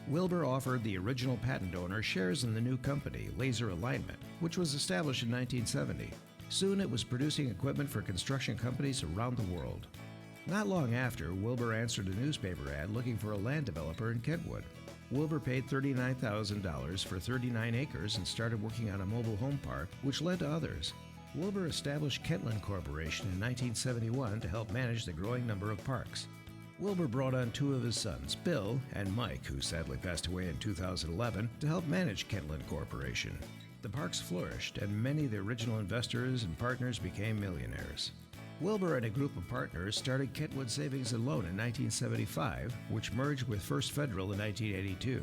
Wilbur offered the original patent owner shares in the new company, Laser Alignment, which was established in 1970. Soon it was producing equipment for construction companies around the world. Not long after, Wilbur answered a newspaper ad looking for a land developer in Kentwood. Wilbur paid $39,000 for 39 acres and started working on a mobile home park, which led to others. Wilbur established Kentland Corporation in 1971 to help manage the growing number of parks. Wilbur brought on 2 of his sons, Bill and Mike, who sadly passed away in 2011, to help manage Kentland Corporation. The parks flourished, and many of the original investors and partners became millionaires. Wilbur and a group of partners started Kentwood Savings and Loan in 1975, which merged with First Federal in 1982.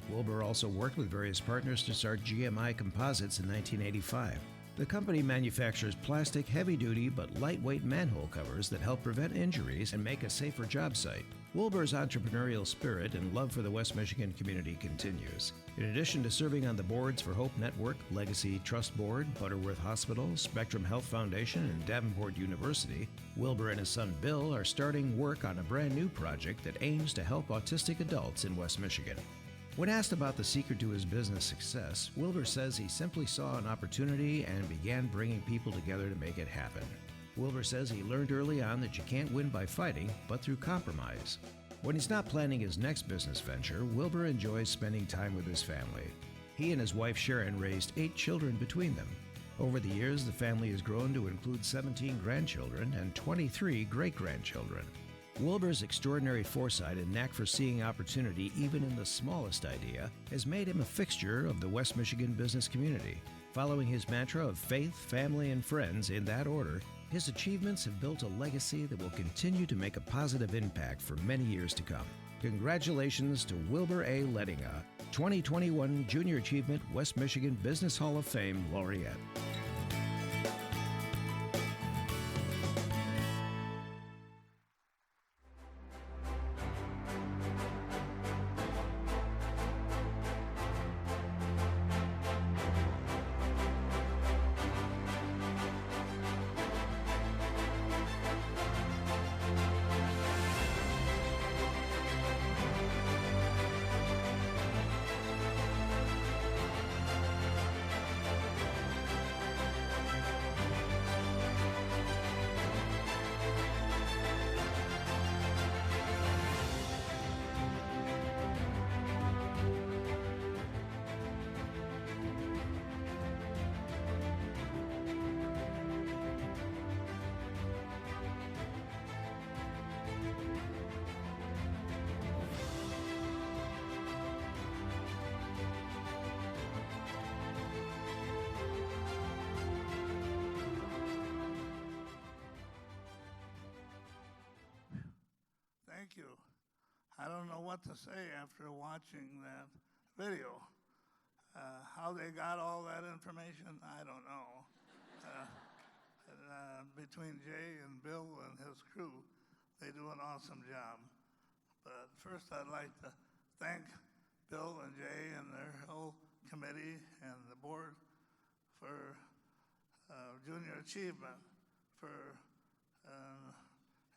Wilbur also worked with various partners to start GMI Composites in 1985. The company manufactures plastic, heavy-duty but lightweight manhole covers that help prevent injuries and make a safer job site. Wilbur's entrepreneurial spirit and love for the West Michigan community continues. In addition to serving on the boards for Hope Network, Legacy Trust Board, Butterworth Hospital, Spectrum Health Foundation, and Davenport University, Wilbur and his son Bill are starting work on a brand new project that aims to help autistic adults in West Michigan. When asked about the secret to his business success, Wilbur says he simply saw an opportunity and began bringing people together to make it happen. Wilbur says he learned early on that you can't win by fighting, but through compromise. When he's not planning his next business venture, Wilbur enjoys spending time with his family. He and his wife Sharon raised 8 children between them. Over the years, the family has grown to include 17 grandchildren and 23 great-grandchildren. Wilbur's extraordinary foresight and knack for seeing opportunity even in the smallest idea has made him a fixture of the West Michigan business community. Following his mantra of faith, family, and friends in that order, his achievements have built a legacy that will continue to make a positive impact for many years to come. Congratulations to Wilbur A. Lettinga, 2021 Junior Achievement West Michigan Business Hall of Fame laureate. Thank you. I don't know what to say after watching that video. How they got all that information, I don't know. Between Jay and Bill and his crew, they do an awesome job. But first I'd like to thank Bill and Jay and their whole committee and the board for Junior Achievement, for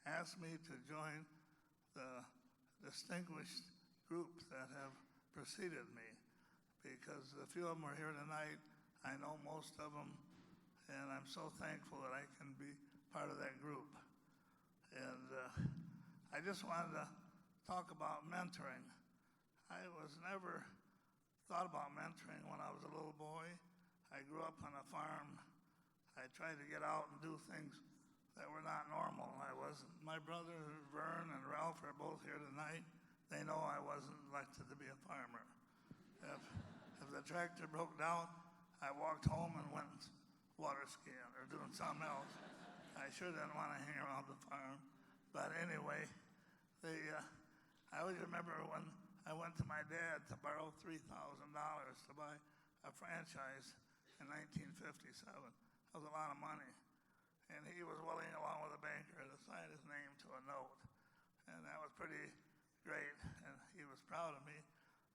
asking me to join the distinguished group that have preceded me, because a few of them are here tonight. I know most of them, and I'm so thankful that I can be part of that group. And I just wanted to talk about mentoring. I was never thought about mentoring when I was a little boy. I grew up on a farm. I tried to get out and do things that were not normal. I wasn't. My brother Vern and Ralph are both here tonight. They know I wasn't elected to be a farmer. If the tractor broke down, I walked home and went water skiing or doing something else. I sure didn't want to hang around the farm. But anyway, I always remember when I went to my dad to borrow $3,000 to buy a franchise in 1957. That was a lot of money. And he was willing, along with a banker, to sign his name to a note. And that was pretty great. And he was proud of me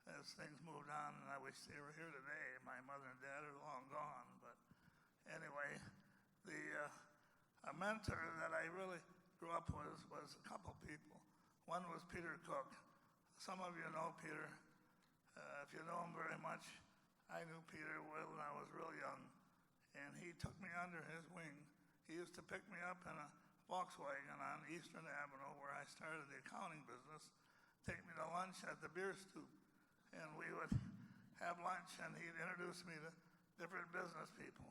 as things moved on. And I wish they were here today. My mother and dad are long gone. But anyway, a mentor that I really grew up with was a couple people. One was Peter Cook. Some of you know Peter. If you know him very much, I knew Peter when I was real young. And he took me under his wing. He used to pick me up in a Volkswagen on Eastern Avenue where I started the accounting business, take me to lunch at the beer stoop, and we would have lunch, and he'd introduce me to different business people.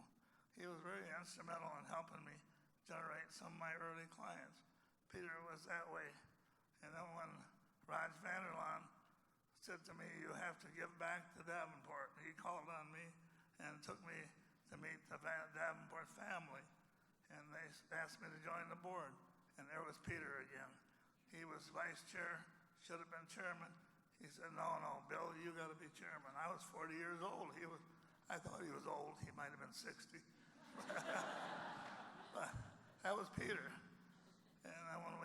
He was very instrumental in helping me generate some of my early clients. Peter was that way. And then when Raj Vanderlaan said to me, "You have to give back to Davenport," he called on me and took me to meet the Davenport family. And they asked me to join the board. And there was Peter again. He was vice chair, should have been chairman. He said, no, Bill, you got to be chairman. I was 40 years old. I thought he was old. He might have been 60. But that was Peter. And then when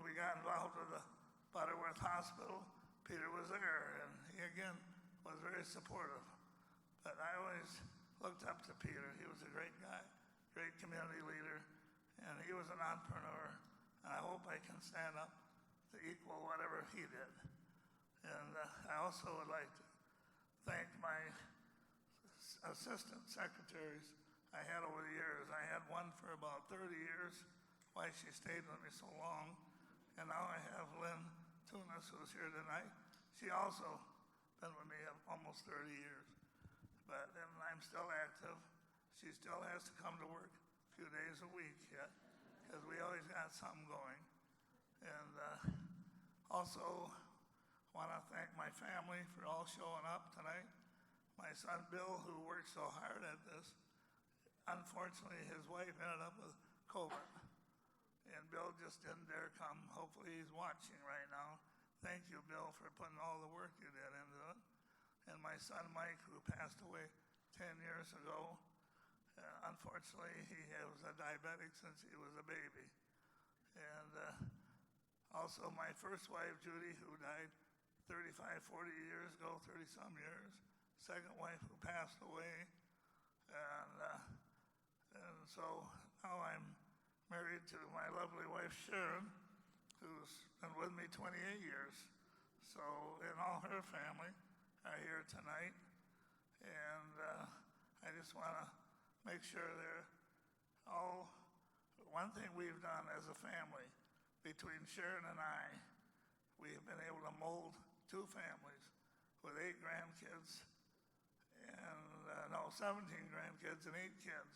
we got involved with the Butterworth Hospital, Peter was there. And he, again, was very supportive. But I always looked up to Peter. He was a great guy. Great community leader, and he was an entrepreneur, and I hope I can stand up to equal whatever he did. And I also would like to thank my assistant secretaries I had over the years. I had one for about 30 years, why she stayed with me so long, and now I have Lynn Tunis, who's here tonight. She also been with me almost 30 years, but and I'm still active. She still has to come to work a few days a week yet, because we always got something going. And also want to thank my family for all showing up tonight. My son Bill, who worked so hard at this, unfortunately his wife ended up with COVID. And Bill just didn't dare come. Hopefully he's watching right now. Thank you, Bill, for putting all the work you did into it. And my son Mike, who passed away 10 years ago, unfortunately, he was a diabetic since he was a baby. And also my first wife, Judy, who died 35, 40 years ago, 30-some years. Second wife who passed away. And so now I'm married to my lovely wife, Sharon, who's been with me 28 years. So, and all her family are here tonight. And I just want to make sure they're all, one thing we've done as a family, between Sharon and I, we have been able to mold 2 families with 8 grandkids, and 17 grandkids and 8 kids.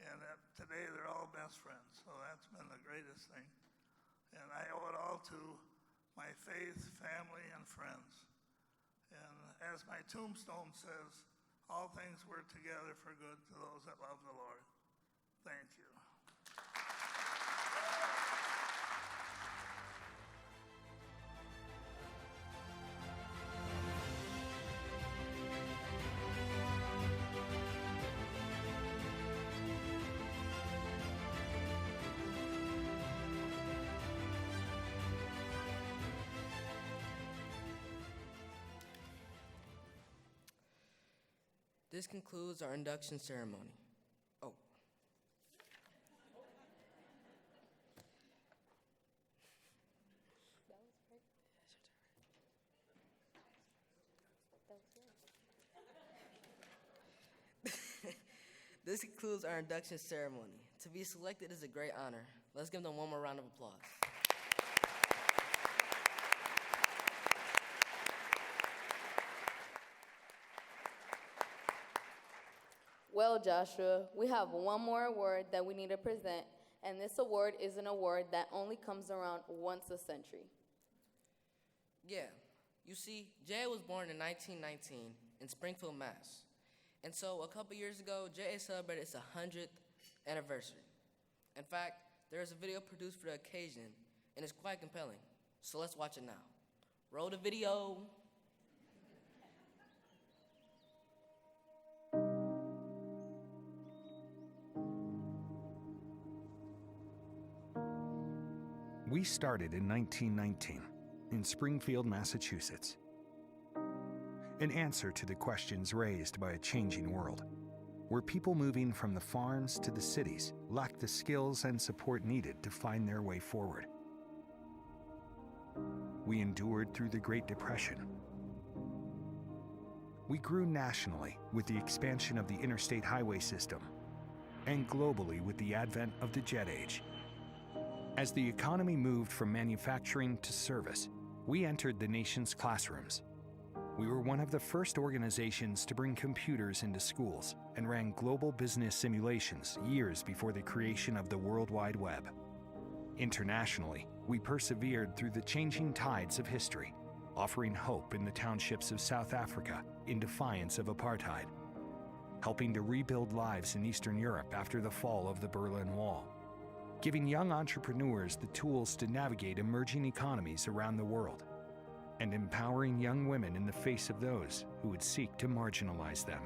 And today they're all best friends, so that's been the greatest thing. And I owe it all to my faith, family, and friends. And as my tombstone says, all things work together for good to those that love the Lord. Thank you. This concludes our induction ceremony. Oh. this concludes our induction ceremony. To be selected is a great honor. Let's give them one more round of applause. Well, Joshua, we have one more award that we need to present, and this award is an award that only comes around once a century. Yeah, you see, J.A. was born in 1919 in Springfield, Mass. And so a couple years ago, J.A. celebrated its 100th anniversary. In fact, there is a video produced for the occasion, and it's quite compelling. So let's watch it now. Roll the video. We started in 1919 in Springfield, Massachusetts. An answer to the questions raised by a changing world, where people moving from the farms to the cities lacked the skills and support needed to find their way forward. We endured through the Great Depression. We grew nationally with the expansion of the interstate highway system, and globally with the advent of the jet age. As the economy moved from manufacturing to service, we entered the nation's classrooms. We were one of the first organizations to bring computers into schools and ran global business simulations years before the creation of the World Wide Web. Internationally, we persevered through the changing tides of history, offering hope in the townships of South Africa in defiance of apartheid, helping to rebuild lives in Eastern Europe after the fall of the Berlin Wall, giving young entrepreneurs the tools to navigate emerging economies around the world, and empowering young women in the face of those who would seek to marginalize them.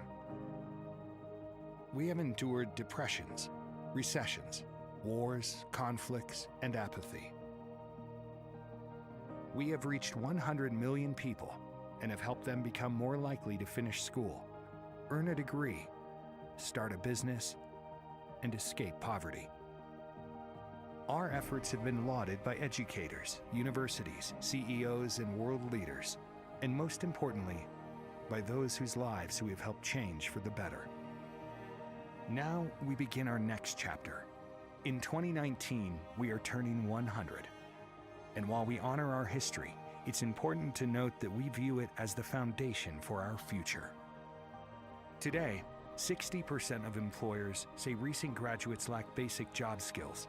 We have endured depressions, recessions, wars, conflicts, and apathy. We have reached 100 million people and have helped them become more likely to finish school, earn a degree, start a business, and escape poverty. Our efforts have been lauded by educators, universities, CEOs, and world leaders, and most importantly, by those whose lives we have helped change for the better. Now we begin our next chapter. In 2019, we are turning 100. And while we honor our history, it's important to note that we view it as the foundation for our future. Today, 60% of employers say recent graduates lack basic job skills.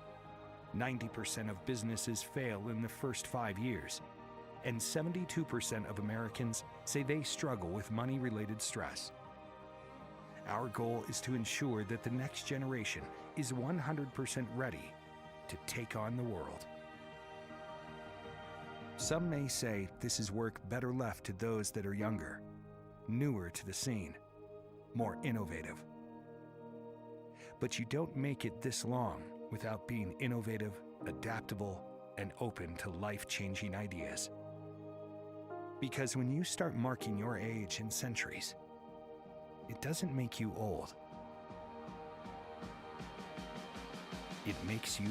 90% of businesses fail in the first 5 years, and 72% of Americans say they struggle with money-related stress. Our goal is to ensure that the next generation is 100% ready to take on the world. Some may say this is work better left to those that are younger, newer to the scene, more innovative. But you don't make it this long without being innovative, adaptable, and open to life-changing ideas. Because when you start marking your age in centuries, it doesn't make you old. It makes you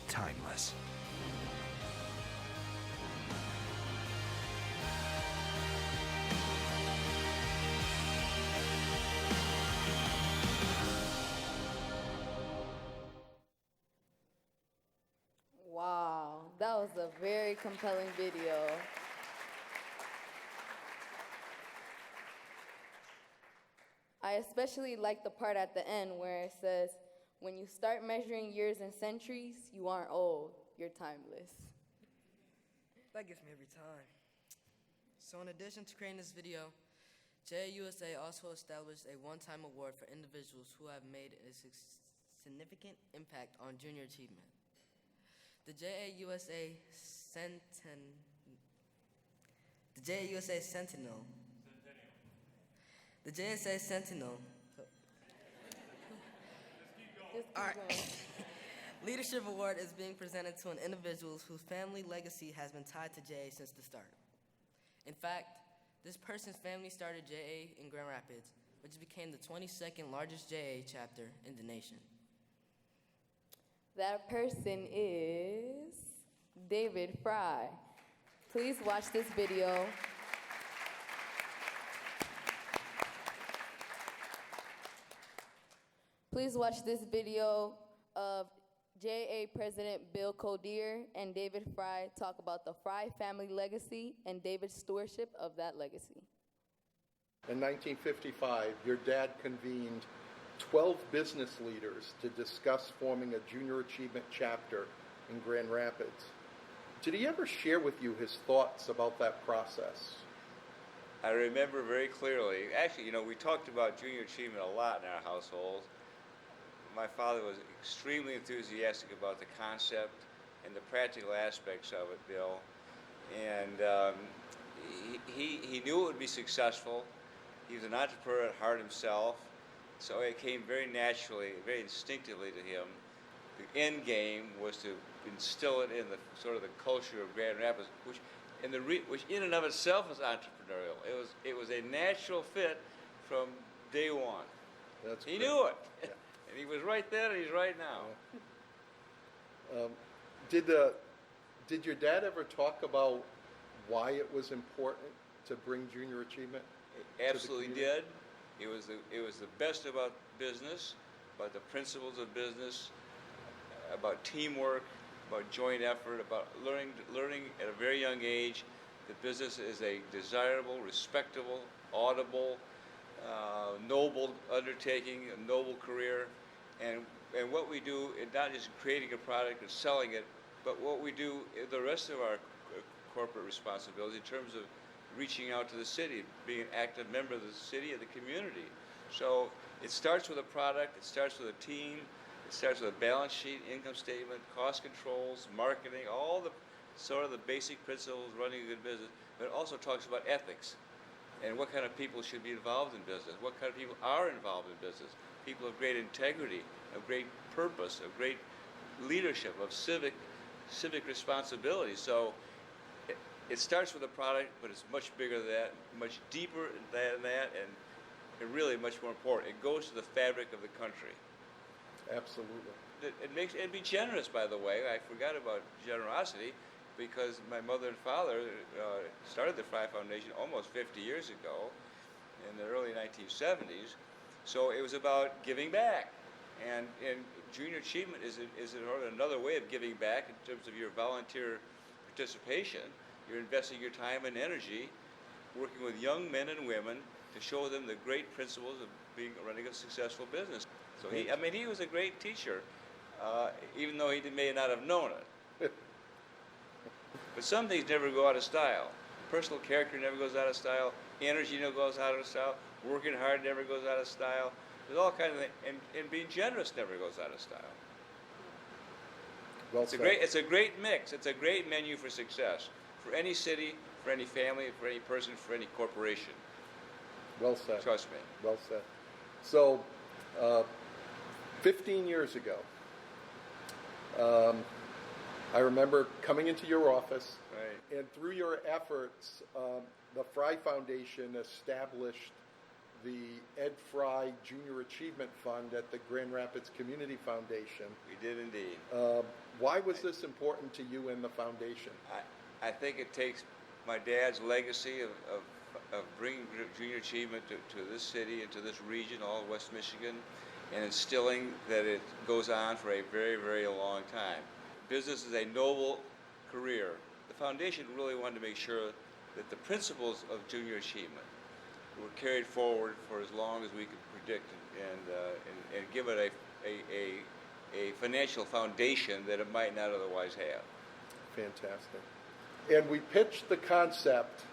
timeless. Wow, that was a very compelling video. I especially like the part at the end where it says, when you start measuring years and centuries, you aren't old, you're timeless. That gets me every time. So in addition to creating this video, JAUSA also established a one-time award for individuals who have made a significant impact on junior achievement. The JAUSA Sentinel. The JSA Sentinel. All right. Leadership Award is being presented to an individual whose family legacy has been tied to JA since the start. In fact, this person's family started JA in Grand Rapids, which became the 22nd largest JA chapter in the nation. That person is David Fry. Please watch this video. Please watch this video of JA President Bill Codier and David Fry talk about the Fry family legacy and David's stewardship of that legacy. In 1955, your dad convened 12 business leaders to discuss forming a junior achievement chapter in Grand Rapids. Did he ever share with you his thoughts about that process? I remember very clearly. Actually, we talked about junior achievement a lot in our household. My father was extremely enthusiastic about the concept and the practical aspects of it, Bill. And he knew it would be successful. He was an entrepreneur at heart himself, so it came very naturally, very instinctively to him. The end game was to instill it in the sort of the culture of Grand Rapids, which in and of itself is entrepreneurial. It was a natural fit from day one. He knew it, yeah. And he was right then, and he's right now. Did your dad ever talk about why it was important to bring junior achievement? Absolutely did. It was the best about business, about the principles of business, about teamwork, about joint effort, about learning at a very young age that business is a desirable, respectable, audible, noble undertaking, a noble career, and what we do is not just creating a product and selling it, but what we do the rest of our corporate responsibility in terms of reaching out to the city, being an active member of the city and the community. So it starts with a product, it starts with a team, it starts with a balance sheet, income statement, cost controls, marketing, all the sort of the basic principles of running a good business, but it also talks about ethics and what kind of people should be involved in business, what kind of people are involved in business, people of great integrity, of great purpose, of great leadership, of civic responsibility. So it starts with a product, but it's much bigger than that, much deeper than that, and really much more important. It goes to the fabric of the country. Absolutely. It'd be generous, by the way. I forgot about generosity because my mother and father started the Fry Foundation almost 50 years ago in the early 1970s. So it was about giving back. And junior achievement is another way of giving back in terms of your volunteer participation. You're investing your time and energy working with young men and women to show them the great principles of running a successful business. So he was a great teacher, even though he may not have known it. But some things never go out of style. Personal character never goes out of style. Energy never goes out of style. Working hard never goes out of style. There's all kinds of things, and being generous never goes out of style. Well it's a great mix. It's a great menu for success for any city, for any family, for any person, for any corporation. Well said. Trust me. Well said. So, 15 years ago, I remember coming into your office, right. And through your efforts, the Fry Foundation established the Ed Fry Junior Achievement Fund at the Grand Rapids Community Foundation. We did indeed. Why was this important to you and the foundation? I think it takes my dad's legacy of bringing junior achievement to this city and to this region, all of West Michigan, and instilling that it goes on for a very, very long time. Business is a noble career. The foundation really wanted to make sure that the principles of junior achievement were carried forward for as long as we could predict and give it a financial foundation that it might not otherwise have. Fantastic. And we pitched the concept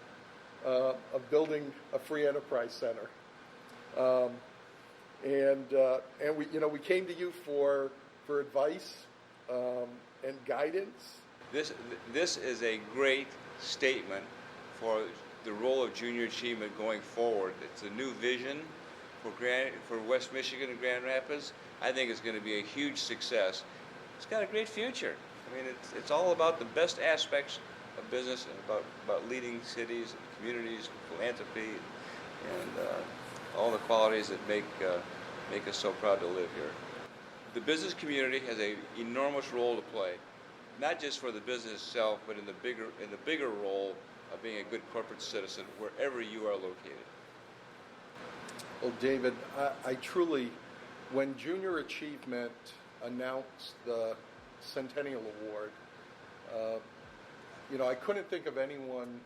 of building a free enterprise center. And we came to you for advice and guidance. This is a great statement for the role of junior achievement going forward. It's a new vision for West Michigan and Grand Rapids. I think it's going to be a huge success. It's got a great future. I mean, it's all about the best aspects of business and about leading cities and communities, philanthropy, and all the qualities that make us so proud to live here. The business community has an enormous role to play, not just for the business itself, but in the bigger role of being a good corporate citizen wherever you are located. Well, David, I truly when Junior Achievement announced the Centennial Award, I couldn't think of anyone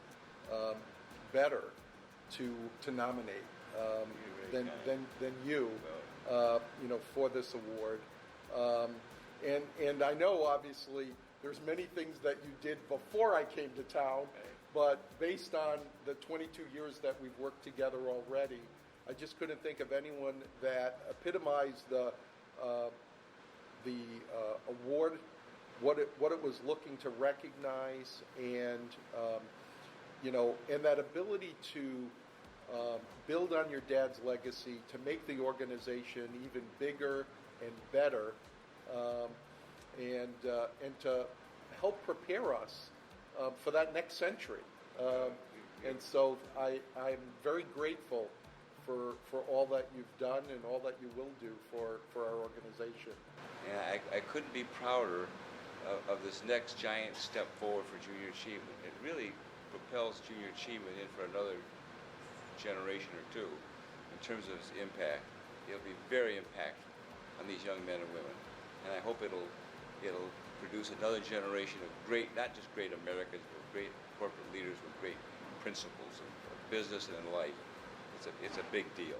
better to nominate than you, for this award. And I know, obviously, there's many things that you did before I came to town, but based on the 22 years that we've worked together already, I just couldn't think of anyone that epitomized the award, what it was looking to recognize, and and that ability to build on your dad's legacy, to make the organization even bigger and better, and to help prepare us for that next century. And so I'm very grateful for all that you've done and all that you will do for our organization. And I couldn't be prouder of this next giant step forward for junior achievement. It really propels junior achievement in for another generation or two in terms of its impact. It'll be very impactful on these young men and women. And I hope it'll produce another generation of great, not just great Americans, but great corporate leaders with great principles of business and in life. It's a big deal.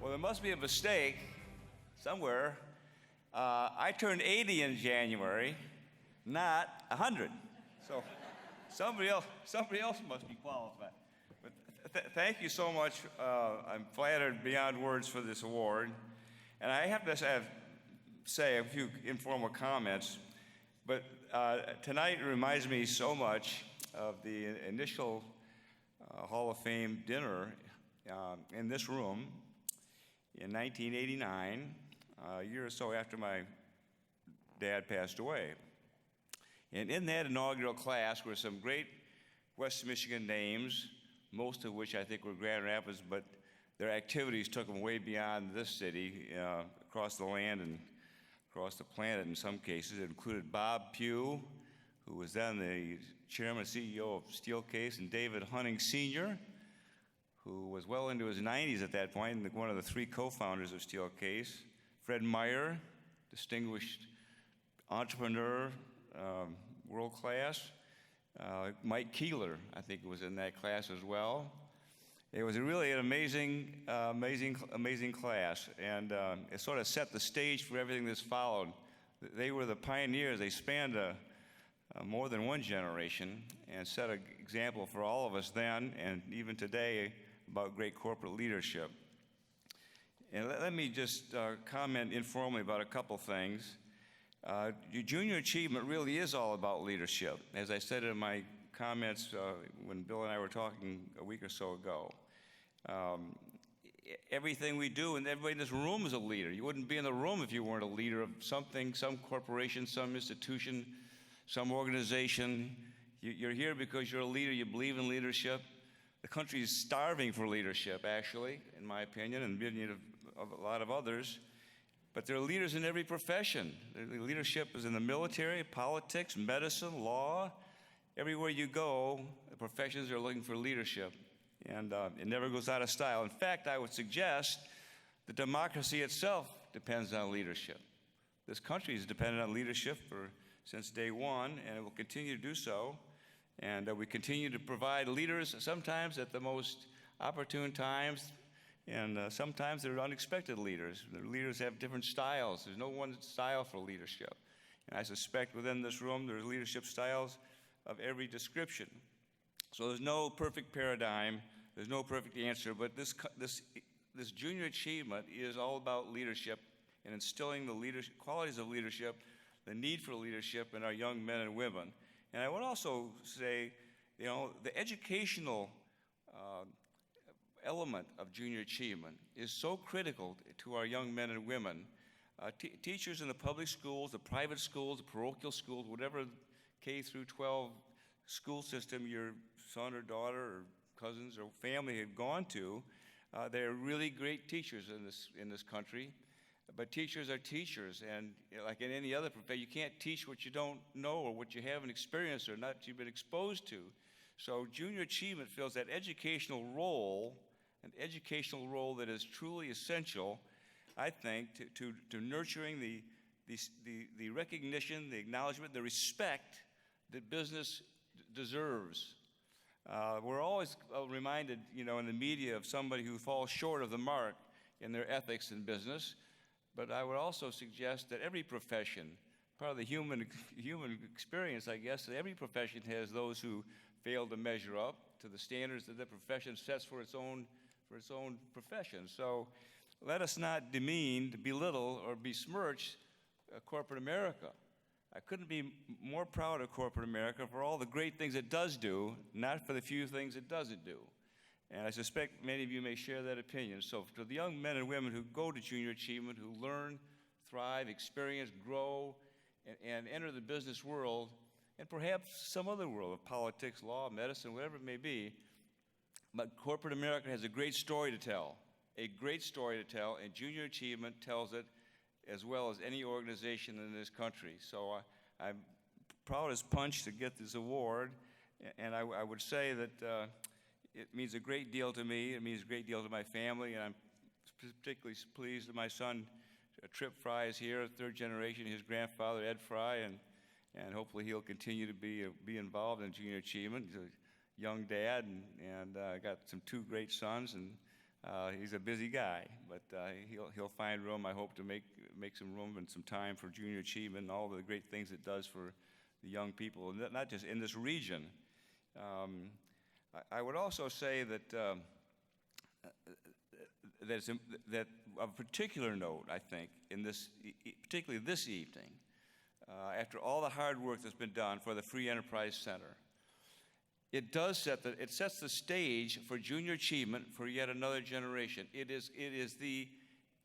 Well, there must be a mistake somewhere. I turned 80 in January, not 100. So somebody else must be qualified. But thank you so much. I'm flattered beyond words for this award. And I have to say a few informal comments. But tonight reminds me so much of the initial Hall of Fame dinner in this room in 1989, a year or so after my dad passed away. And in that inaugural class were some great West Michigan names, most of which I think were Grand Rapids, but their activities took them way beyond this city, across the land and across the planet in some cases. It included Bob Pugh, who was then the chairman and CEO of Steelcase, and David Hunting Sr., who was well into his 90s at that point, and one of the three co-founders of Steelcase. Fred Meyer, distinguished entrepreneur, world class. Mike Keeler, I think, was in that class as well. It was really an amazing class, and it sort of set the stage for everything that's followed. They were the pioneers. They spanned more than one generation and set an example for all of us then and even today about great corporate leadership. And let me just comment informally about a couple things. Your junior achievement really is all about leadership, as I said in my comments when Bill and I were talking a week or so ago. Everything we do, and everybody in this room is a leader. You wouldn't be in the room if you weren't a leader of something, some corporation, some institution, some organization. You're here because you're a leader, you believe in leadership. The country is starving for leadership, actually, in my opinion, and opinion of a lot of others. But there are leaders in every profession. Leadership is in the military, politics, medicine, law. Everywhere you go, the professions are looking for leadership, and it never goes out of style. In fact, I would suggest that democracy itself depends on leadership. This country has depended on leadership since day one, and it will continue to do so. And we continue to provide leaders sometimes at the most opportune times, and sometimes they're unexpected leaders. The leaders have different styles. There's no one style for leadership. And I suspect within this room there are leadership styles of every description. So there's no perfect paradigm, there's no perfect answer, but this junior achievement is all about leadership and instilling the qualities of leadership, the need for leadership in our young men and women. And I would also say You know, the educational element of junior achievement is so critical to our young men and women. Teachers in the public schools, the private schools, the parochial schools, whatever K through 12 school system your son or daughter or cousins or family had gone to, they're really great teachers in this country. But teachers are teachers, and like in any other profession, you can't teach what you don't know or what you haven't experienced or not you've been exposed to. So junior achievement fills that educational role, an educational role that is truly essential, I think, to nurturing the recognition, the acknowledgement, the respect that business deserves. We're always reminded, you know, in the media of somebody who falls short of the mark in their ethics in business. But I would also suggest that every profession, part of the human experience, I guess, that every profession has those who fail to measure up to the standards that the profession sets for its own profession. So let us not demean, belittle, or besmirch corporate America. I couldn't be more proud of corporate America for all the great things it does do, not for the few things it doesn't do. And I suspect many of you may share that opinion. So to the young men and women who go to junior achievement, who learn, thrive, experience, grow, and enter the business world, and perhaps some other world of politics, law, medicine, whatever it may be, but corporate America has a great story to tell, and junior achievement tells it as well as any organization in this country. So I'm proud as punch to get this award, and I would say that it means a great deal to me. It means a great deal to my family, and I'm particularly pleased that my son, Trip Fry, is here, third generation, his grandfather, Ed Fry, and hopefully he'll continue to be involved in junior achievement. He's a young dad, and got two great sons, and he's a busy guy, but he'll find room, I hope, to make some room and some time for junior achievement and all the great things it does for the young people, not just in this region. I would also say that that of particular note, I think, in this, particularly this evening, after all the hard work that's been done for the Free Enterprise Center, it sets the stage for junior achievement for yet another generation. It is the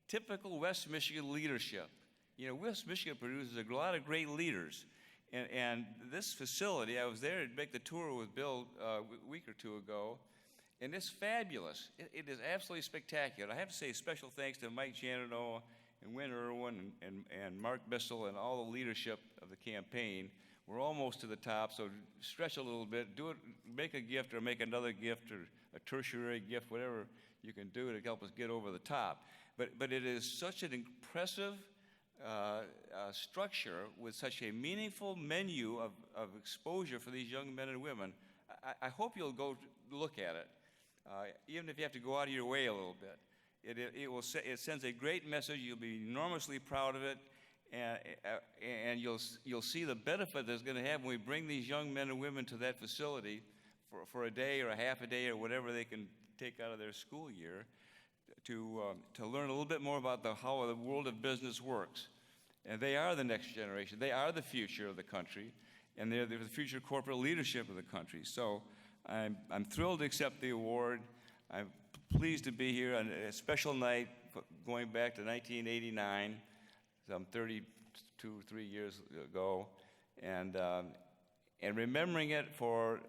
typical West Michigan leadership. You know, West Michigan produces a lot of great leaders. And this facility, I was there to make the tour with Bill a week or two ago, and it's fabulous. It is absolutely spectacular. I have to say special thanks to Mike Janino and Wynn Irwin and Mark Bissell and all the leadership of the campaign. We're almost to the top, so stretch a little bit, do it, make a gift or make another gift or a tertiary gift, whatever you can do to help us get over the top. But it is such an impressive structure with such a meaningful menu of exposure for these young men and women. I hope you'll go look at it, even if you have to go out of your way a little bit. It sends a great message. You'll be enormously proud of it, and you'll see the benefit that it's going to have when we bring these young men and women to that facility for a day or a half a day or whatever they can take out of their school year, to learn a little bit more about how the world of business works. And they are the next generation. They are the future of the country, and they're the future corporate leadership of the country. So I'm thrilled to accept the award. I'm pleased to be here on a special night going back to 1989, some 32, 3 years ago, and remembering it for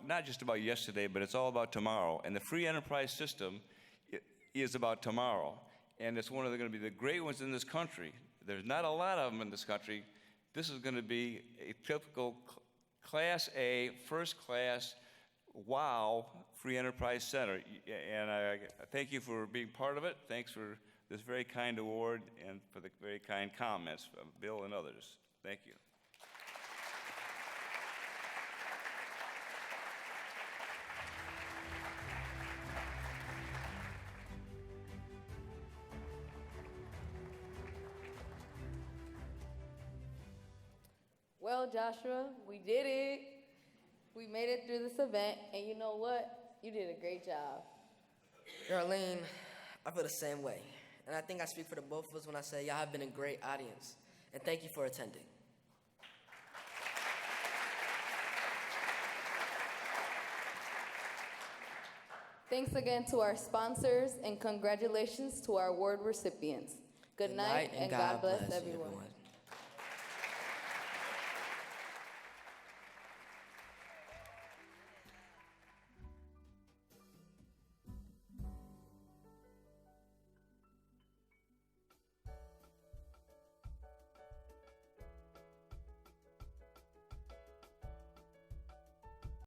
not just about yesterday, but it's all about tomorrow. And the free enterprise system is about tomorrow, and it's going to be the great ones in this country. There's not a lot of them in this country. This is going to be a typical Class A, first class, wow, free enterprise center. And I thank you for being part of it. Thanks for this very kind award and for the very kind comments from Bill and others. Thank you. Well, Joshua, we did it. We made it through this event, and you know what? You did a great job. Arlene, I feel the same way. And I think I speak for the both of us when I say y'all have been a great audience. And thank you for attending. Thanks again to our sponsors, and congratulations to our award recipients. Good night, and God bless everyone.